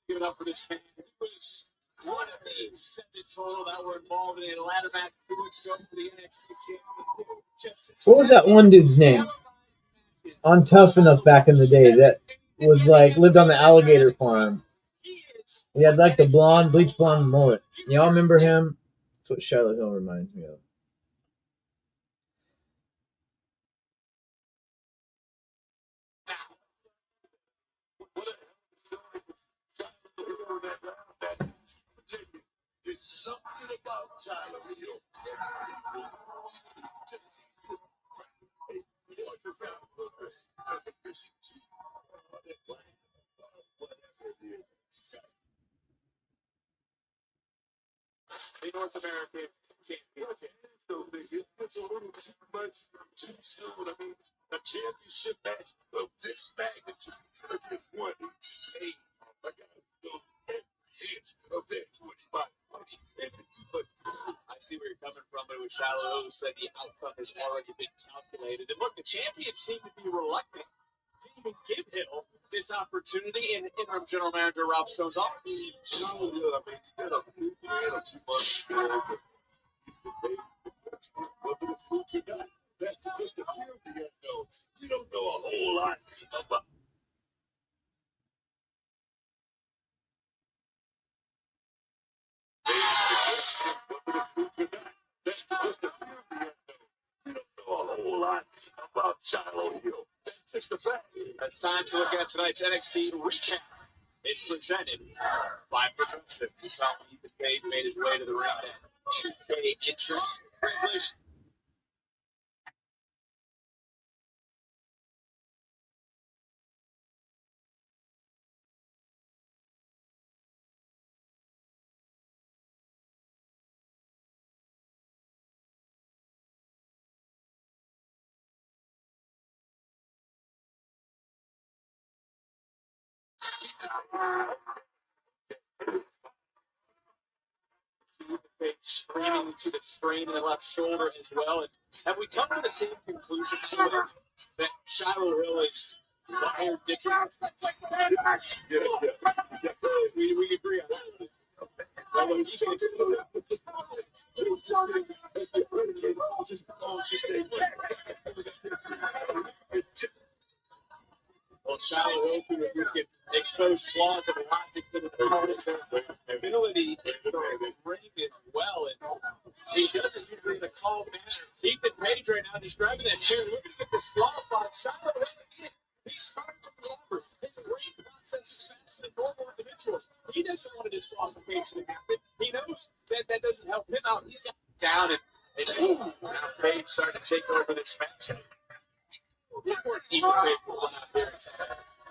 Give it up for this man. He was one of the 7 total that were involved in a ladder match 2 weeks ago for the NXT Championship. What was that one dude's name on Tough Enough back in the day that was like lived on the alligator farm? He had like the blonde, bleach blonde mullet. Y'all remember him? That's what Shiloh Hill reminds me of. There's something about Shiloh Hill. The North American Championship. It's a little too much too soon. I mean, a championship match of this magnitude against one. Hey, I gotta go every inch of that 20 if it's too much too soon. I see where you're coming from, but it was Shiloh who said the outcome has already been calculated. And look, the champions seem to be reluctant to even give Hill this opportunity in interim general manager Rob Stone's office. Shiloh Hill, I mean, you got a few a few months ago. Whether the fool or not, that's just the fear we got to know. We don't know a whole lot about. That's just the fear we got to know. We don't know a whole lot about Shiloh Hill. That's just a fact. It's time to look at tonight's NXT recap. It's presented by Progressive. You saw when Ethan Page made his way to the ring at 2K entrance. Congratulations. Screaming to the strain in the left shoulder as well. And have we come to the same conclusion that Shiloh Hill is wired different? Yeah. We agree on that. Well, you can explain well, Shiloh Hill, who can expose flaws of logic to the opponent's ability in the ring as well. And he does it usually in a calm manner. Ethan Page right now describing that chair, looking at disqualified. Shiloh Hill, he's starting from the average. His brain process is faster than normal individuals. He doesn't want a disqualification to happen. He knows that that doesn't help him out. He's got down and now Page starting to take over this match. Of course, Ethan Page will run out there and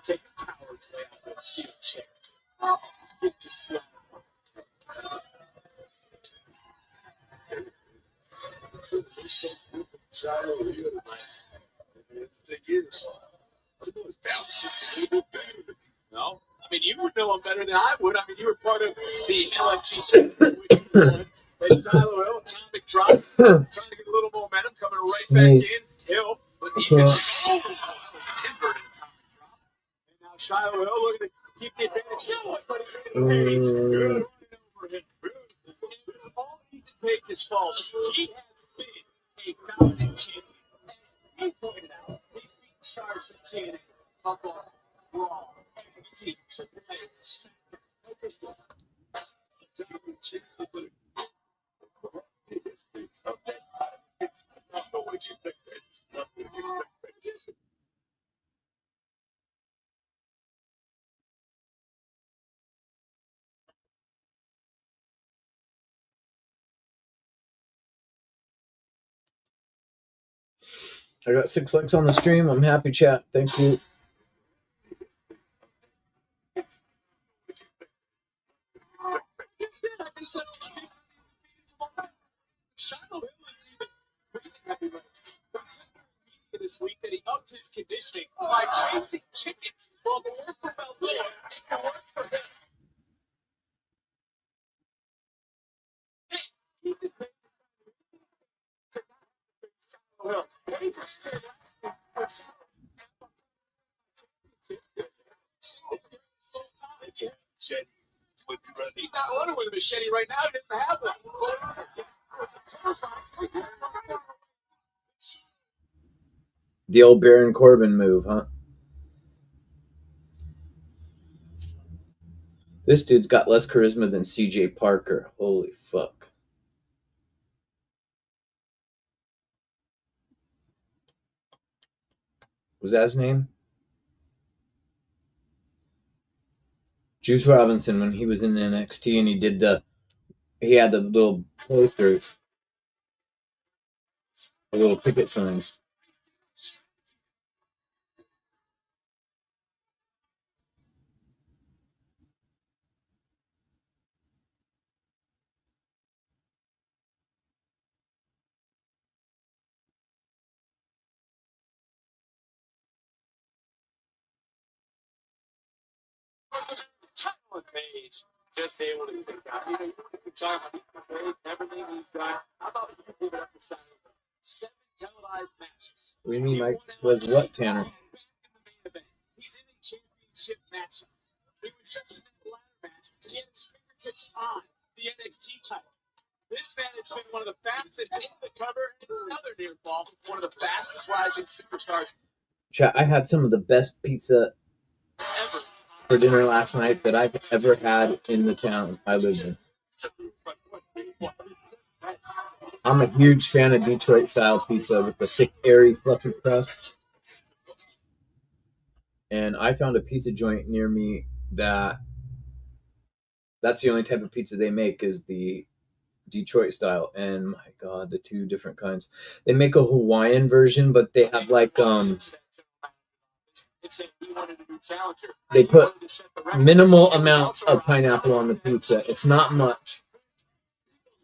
take the coward's way out of the steel chair. Get disqualified. So Shiloh Hill, man. The thing is, would know him better than I would. I mean, you were part of the LFG which you won. And Shiloh Hill, atomic drop, trying to get a little momentum, coming right back in. Hill, but he did inverted atomic drop. And now Shiloh Hill looking to keep the advantage. But he's Ethan Page. Good running over him. And all Ethan Page's fault. He has been a dominant champion. As he pointed out, he's beaten stars from TNA, Couple, Raw, NXT, Titles. I got 6 likes on the stream. I'm happy, chat. Thank you. Shiloh Hill is even pretty happy with this week that he upped his conditioning by chasing chickens. Well, the work for Balboa, it can work for him. He's not running with a machete right now. He doesn't have one. The old Baron Corbin move, huh? This dude's got less charisma than CJ Parker. Holy fuck. Was that his name? Juice Robinson, when he was in NXT and he had the little posters, the little picket signs. Tyler Page just able to think out. You know, you can talk about Ethan Page, everything he's done. How about you give it up for Shiloh? 7 televised matches. What do you mean, Mike? Was what, Tanner? He's in the championship matchup. He was just in that ladder match. He had his fingertips on the NXT title. This man has been one of the fastest in the cover. Another near fall, one of the fastest rising superstars. Chat, I had some of the best pizza Ever. For dinner last night that I've ever had in the town I live in. I'm a huge fan of Detroit style pizza with the thick, airy, fluffy crust. And I found a pizza joint near me that's the only type of pizza they make is the Detroit style. And my God, the 2 different kinds. They make a Hawaiian version, but they have like they put minimal amount of pineapple on the pizza. It's not much.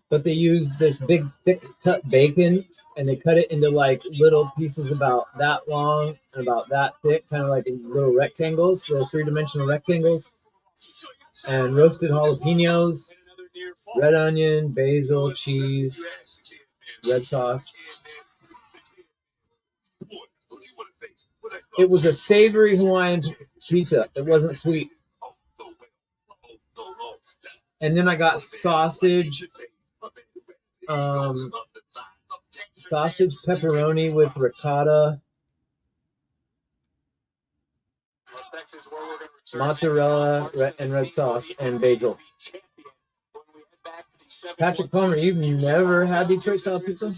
But they use this big, thick cut bacon, and they cut it into like little pieces about that long and about that thick, kind of like little rectangles, little 3-dimensional rectangles. And roasted jalapenos, red onion, basil, cheese, red sauce. It was a savory Hawaiian pizza. It wasn't sweet. And then I got sausage pepperoni with ricotta, mozzarella and red sauce, and basil. Patrick Palmer, you've never had Detroit style pizza?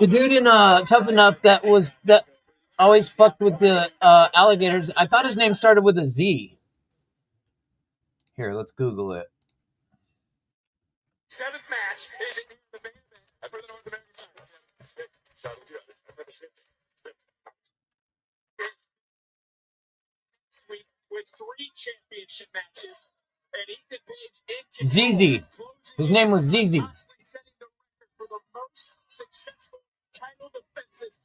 The dude in Tough Enough that always fucked with the alligators. I thought his name started with a Z. Here, let's Google it. 7th match is in the main event for the North American title. With 3 championship matches, and Ethan Page ZZ. His name was ZZ. setting the record for the most successful title defenses.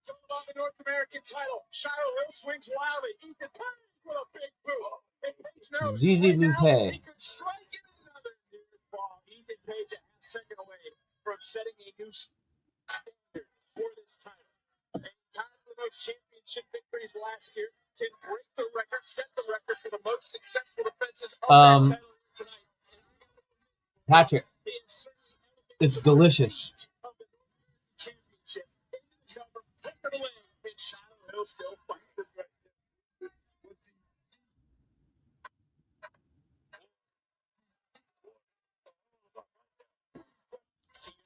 It's all about the North American title. Shiloh Hill swings wildly. Ethan Page with a big boot. And Page knows Zizi right now Lupe. he could strike in another near ball. Ethan Page a half second away from setting a new standard for this title. And tied for the most championship victories last year, can break the record, set the record for the most successful defenses of that title tonight. Patrick, He is certainly it's delicious. of the championship. Into the cover, flip it away, and Shiloh Hill still fighting for good.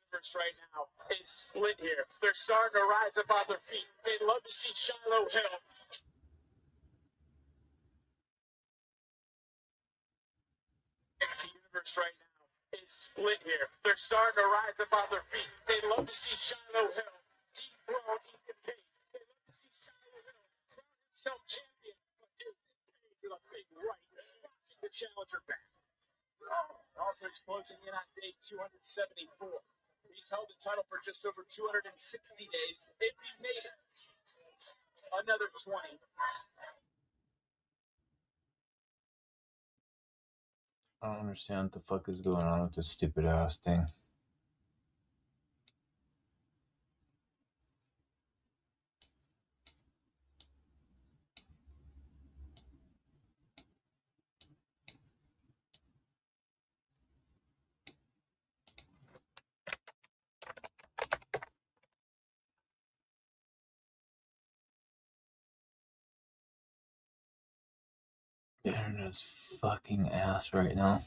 Universe right now is split here. They're starting to rise up on their feet. They'd love to see Shiloh Hill. NXT Universe right now is split here. They're starting to rise up on their feet. They'd love to see Shiloh Hill dethrone Ethan Page. They'd love to see Shiloh Hill crown himself champion. But Ethan Page with a big right, pushing the challenger back. Also, he's closing in on day 274. He's held the title for just over 260 days. If he made it, another 20. I don't understand what the fuck is going on with this stupid ass thing. The internet's fucking ass right now.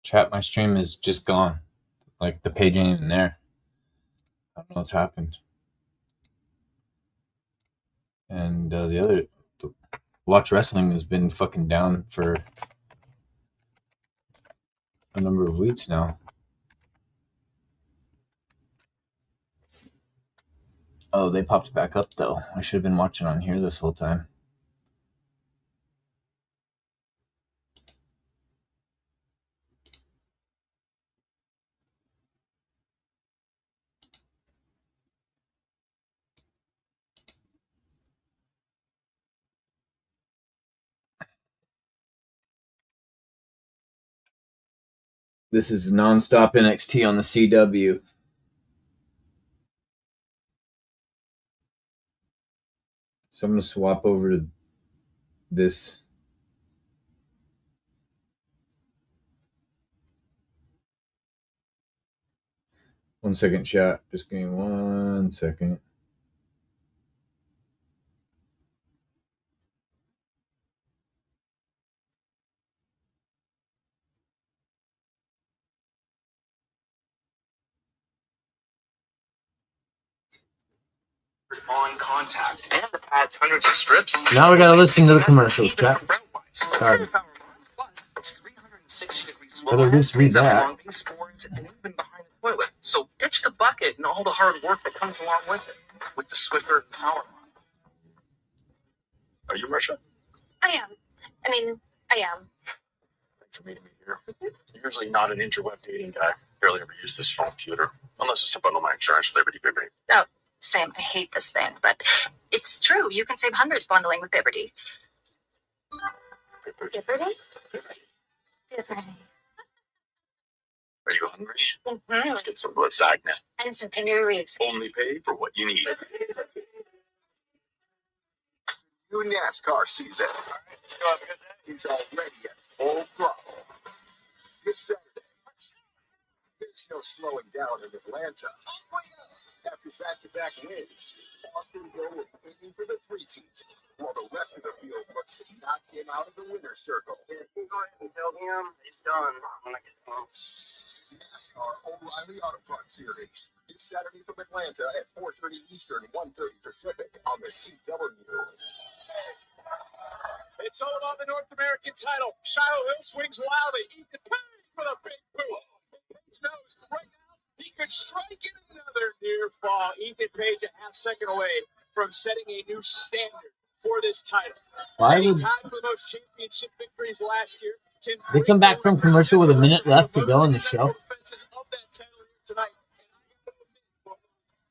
Chat, my stream is just gone. Like, the page ain't even there. I don't know what's happened. And the other, Watch Wrestling has been fucking down for a number of weeks now. Oh, they popped back up, though. I should have been watching on here this whole time. This is nonstop NXT on the CW. So I'm going to swap over to this. One second, chat. Just give me 1 second. On contact and adds hundreds of strips. Now we gotta listen to the commercials, chat. Sorry. Better at least read that. And even behind the toilet. So ditch the bucket and all the hard work that comes along with it. With the Swiffer Power Line. Are you Marsha? I am. I am. Thanks for meeting me here. I'm usually not an interweb dating guy. Barely ever use this phone computer. Unless it's to bundle my insurance with Liberty. Oh, same. I hate this thing, but it's true. You can save hundreds bundling with Liberty. Liberty? Liberty. Are you hungry? Let's get some lasagna. And some cannolis. Only pay for what you need. New NASCAR season. He's already at full throttle. This Saturday, there's no slowing down in Atlanta. After back-to-back wins, Austin Hill will be aiming for the three-peat, while the rest of the field looks to knock him out of the winner's circle. Yeah, you go ahead and tell him it's done when I get home. NASCAR O'Reilly Auto Parts Series this Saturday from Atlanta at 4:30 Eastern, 1:30 Pacific on the CW. It's all about the North American title. Shiloh Hill swings wildly. Ethan Page with a big boost. Page knows right now he could strike in another near fall. Ethan Page a half second away from setting a new standard for this title. Why He would tied for the most championship victories last year. they come back from commercial with a minute left to go in the show? Tonight.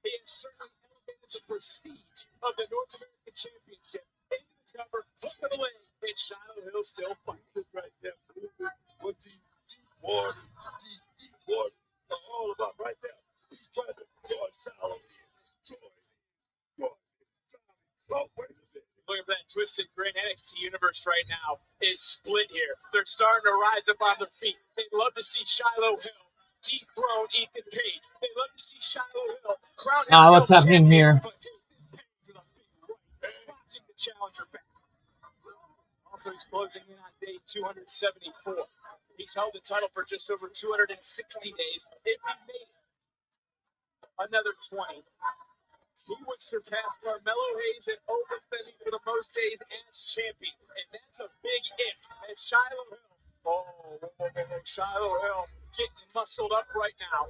He has certainly elevated the prestige of the North American Championship into the cover, hook of the leg, and Shiloh Hill still fighting right there. What deep water, deep water are all about right now. He's trying to guard Shiloh. Oh, wait a minute. Looking for that twisted grin. NXT Universe right now is split here. They're starting to rise up on their feet. They'd love to see Shiloh Hill dethrone Ethan Page. They'd love to see Shiloh Hill crown himself What's happening champion, here? but Ethan Page with a big right, boxing the challenger back. Also, he's closing in on day 274. He's held the title for just over 260 days. If he made it another 20, he would surpass Carmelo Hayes and Owen Femi for the most days as champion. And that's a big if. And Shiloh Hill, Shiloh Hill getting muscled up right now.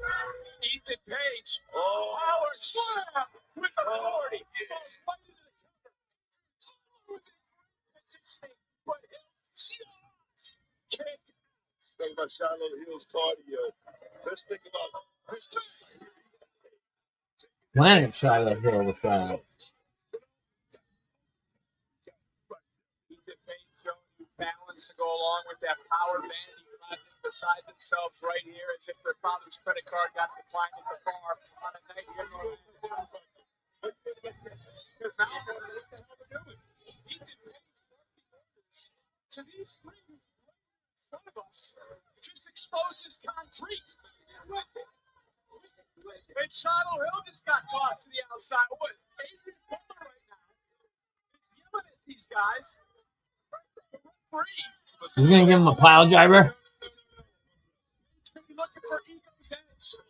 Ethan Page, power slam with authority. Falls right into the cover. Positioning, but Hill just can't. Think about Shiloh Hill's cardio. Let's think about this. Planet Shiloh Hill with Ethan Page showing you balance to go along with that power Vanity Project beside themselves right here, as if their father's credit card got declined at the bar on a night here. Because now I'm wondering what the hell they're doing. Ethan Page to these three in front of us just exposes concrete. And Shiloh Hill just got tossed to the outside. What? Adrian Butler right now. It's yelling at these guys. Free. You're going to give him a pile driver? He's going to be looking for Ego's edge.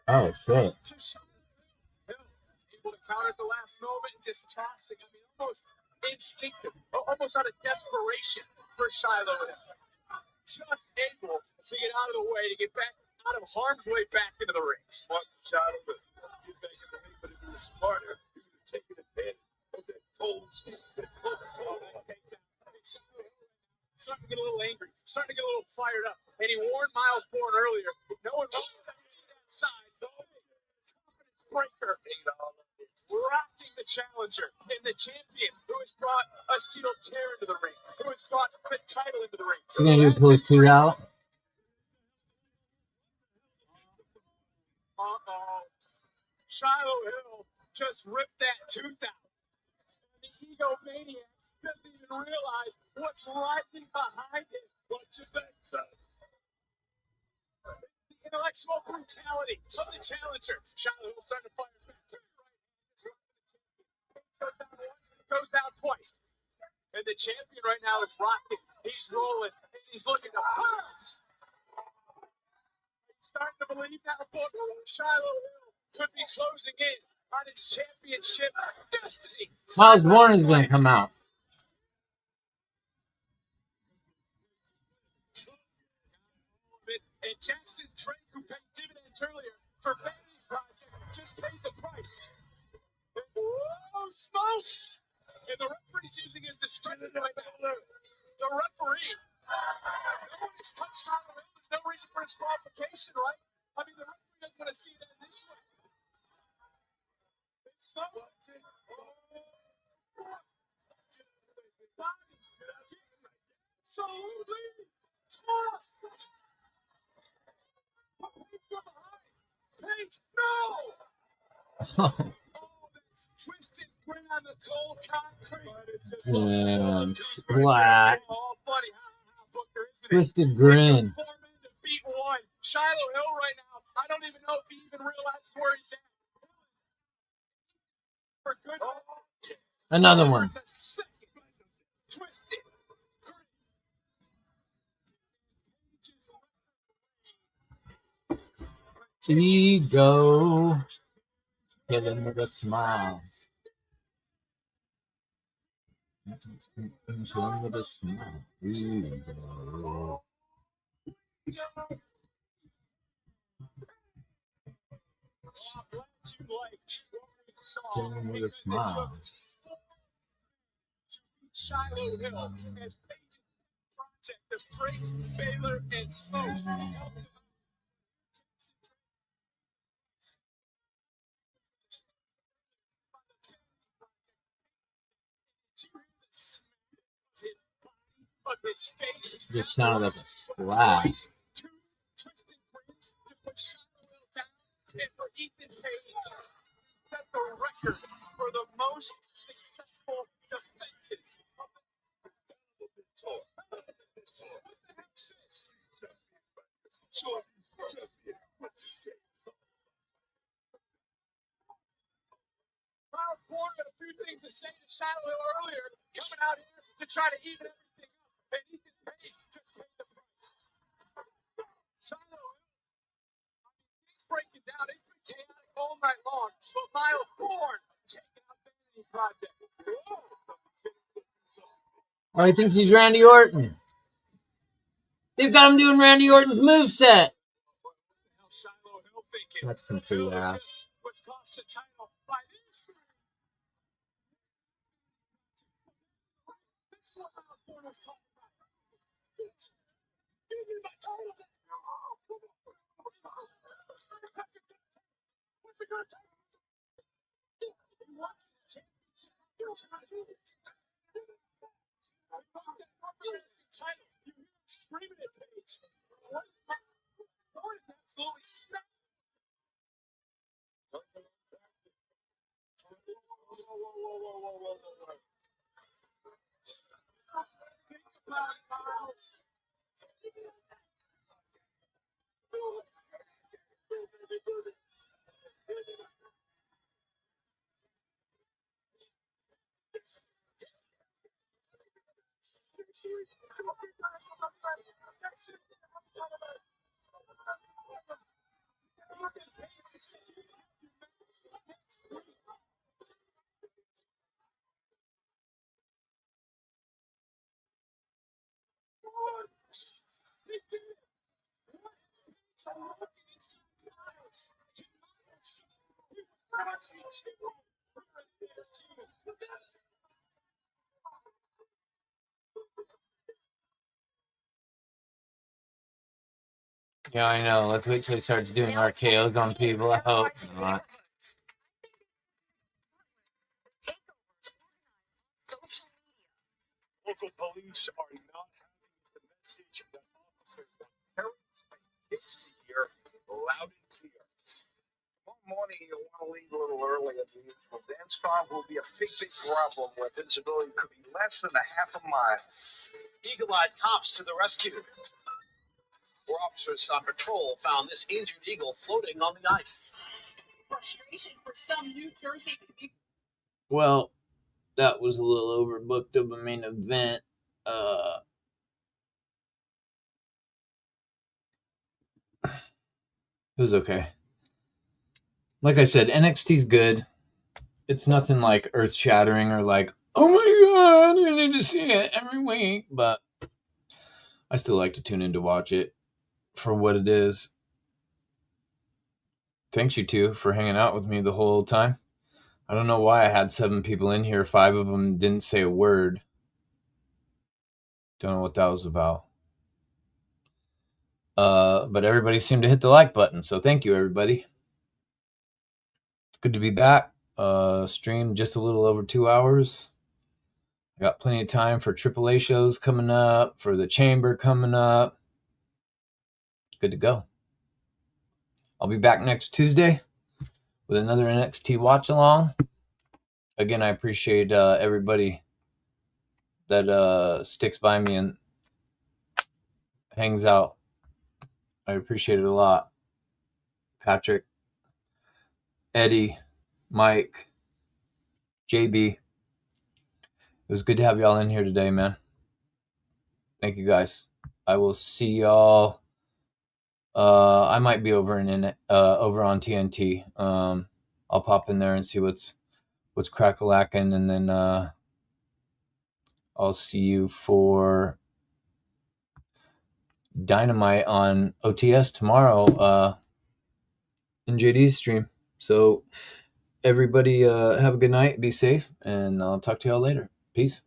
Oh, shit. To Shiloh Hill. Able to counter at the last moment and just tossing. I mean, almost instinctive. Almost out of desperation for Shiloh Hill. Just able to get out of the way, to get back out of harm's way back into the ring. Smart to Shiloh, but get back in the ring. But if he was smarter, he would have taken advantage of that cold shit. Starting to get a little angry, starting to get a little fired up. And he warned Miles Bourne earlier, no one wants to see that side. Confidence breaker. Rocking the challenger and the champion who has brought a steel chair into the ring, who has brought the title into the ring. He's going to do pull his tooth out? Shiloh Hill just ripped that tooth out. And the egomaniac doesn't even realize what's rising behind him. Watch your back, son. The intellectual brutality of the challenger. Shiloh Hill starting to fire back. Goes down once and goes down twice. And the champion right now is rocking. He's rolling. And he's looking to bounce. He's starting to believe now Shiloh Hill could be closing in on his championship destiny. Miles Bourne is going to come out. And Jackson Drake, who paid dividends earlier for Vanity Project, just paid the price. Whoa, smokes! And the referee's using his discretion right now. The referee, no one has touched Shiloh Hill. There's no reason for disqualification, right? I mean, the referee doesn't want to see that this way. It's smokes. Bodies getting absolutely tossed. Paige, no! That's twisted grin on the cold concrete. Damn, splat. All funny. Booker, isn't it? Twisted grin. 4 men to beat 1. Shiloh Hill right now. I don't even know if he even realizes where he's at. For good. Another one. There's a second. Twisted. Ego. Hit him with a smile. Hit him with a smile. Ego. Hit him with a smile. Shiloh Hill as Paige's project of Drake, Baylor, and Smokes helped him out. Just sounded like a splash. Two twisted grins to put Shiloh Hill down, and for Ethan Page set the record for the most successful defenses. Miles Ford had a few things to say to Shiloh Hill earlier, coming out here to try to even everything up, and Ethan Page just paid the price. Shiloh Hill, he's breaking down. It's been chaotic all night long, but Miles Ford taking out Vanity Project. Oh, he thinks he's Randy Orton. They've got him doing Randy Orton's moveset. That's complete ass. What's cost the title by this? This is what Miles Ford was talking about. Give me my title. What's it gonna take? He wants his championship. He wants that title. You hear him screaming at Page. What is my Ford is absolutely snapping. Whoa. Think about it, Miles. Yeah, I know. Let's wait till he starts doing RKOs on people. I hope not. Local police are not having the message that officers parents and kids hear loud and clear. Tomorrow morning, you'll want to leave a little early at the usual dance bar. Will be a big problem where visibility could be less than a half a mile. Eagle-eyed cops to the rescue. 4 officers on patrol found this injured eagle floating on the ice. Frustration for some New Jersey community. Well, that was a little overbooked of a main event. It was okay. Like I said, NXT's good. It's nothing like earth-shattering or like, oh my god, I need to see it every week. But I still like to tune in to watch it for what it is. Thanks, you two, for hanging out with me the whole time. I don't know why I had 7 people in here. 5 of them didn't say a word. Don't know what that was about. But everybody seemed to hit the like button, so thank you, everybody. It's good to be back. Streamed just a little over 2 hours. I got plenty of time for AAA shows coming up, for the Chamber coming up. Good to go. I'll be back next Tuesday with another NXT watch along. Again, I appreciate everybody that sticks by me and hangs out. I appreciate it a lot. Patrick, Eddie, Mike, JB. It was good to have y'all in here today, man. Thank you guys. I will see y'all. I might be over on TNT. I'll pop in there and see what's crack-a-lacking, and then I'll see you for Dynamite on OTS tomorrow in JD's stream. So everybody have a good night, be safe, and I'll talk to y'all later. Peace.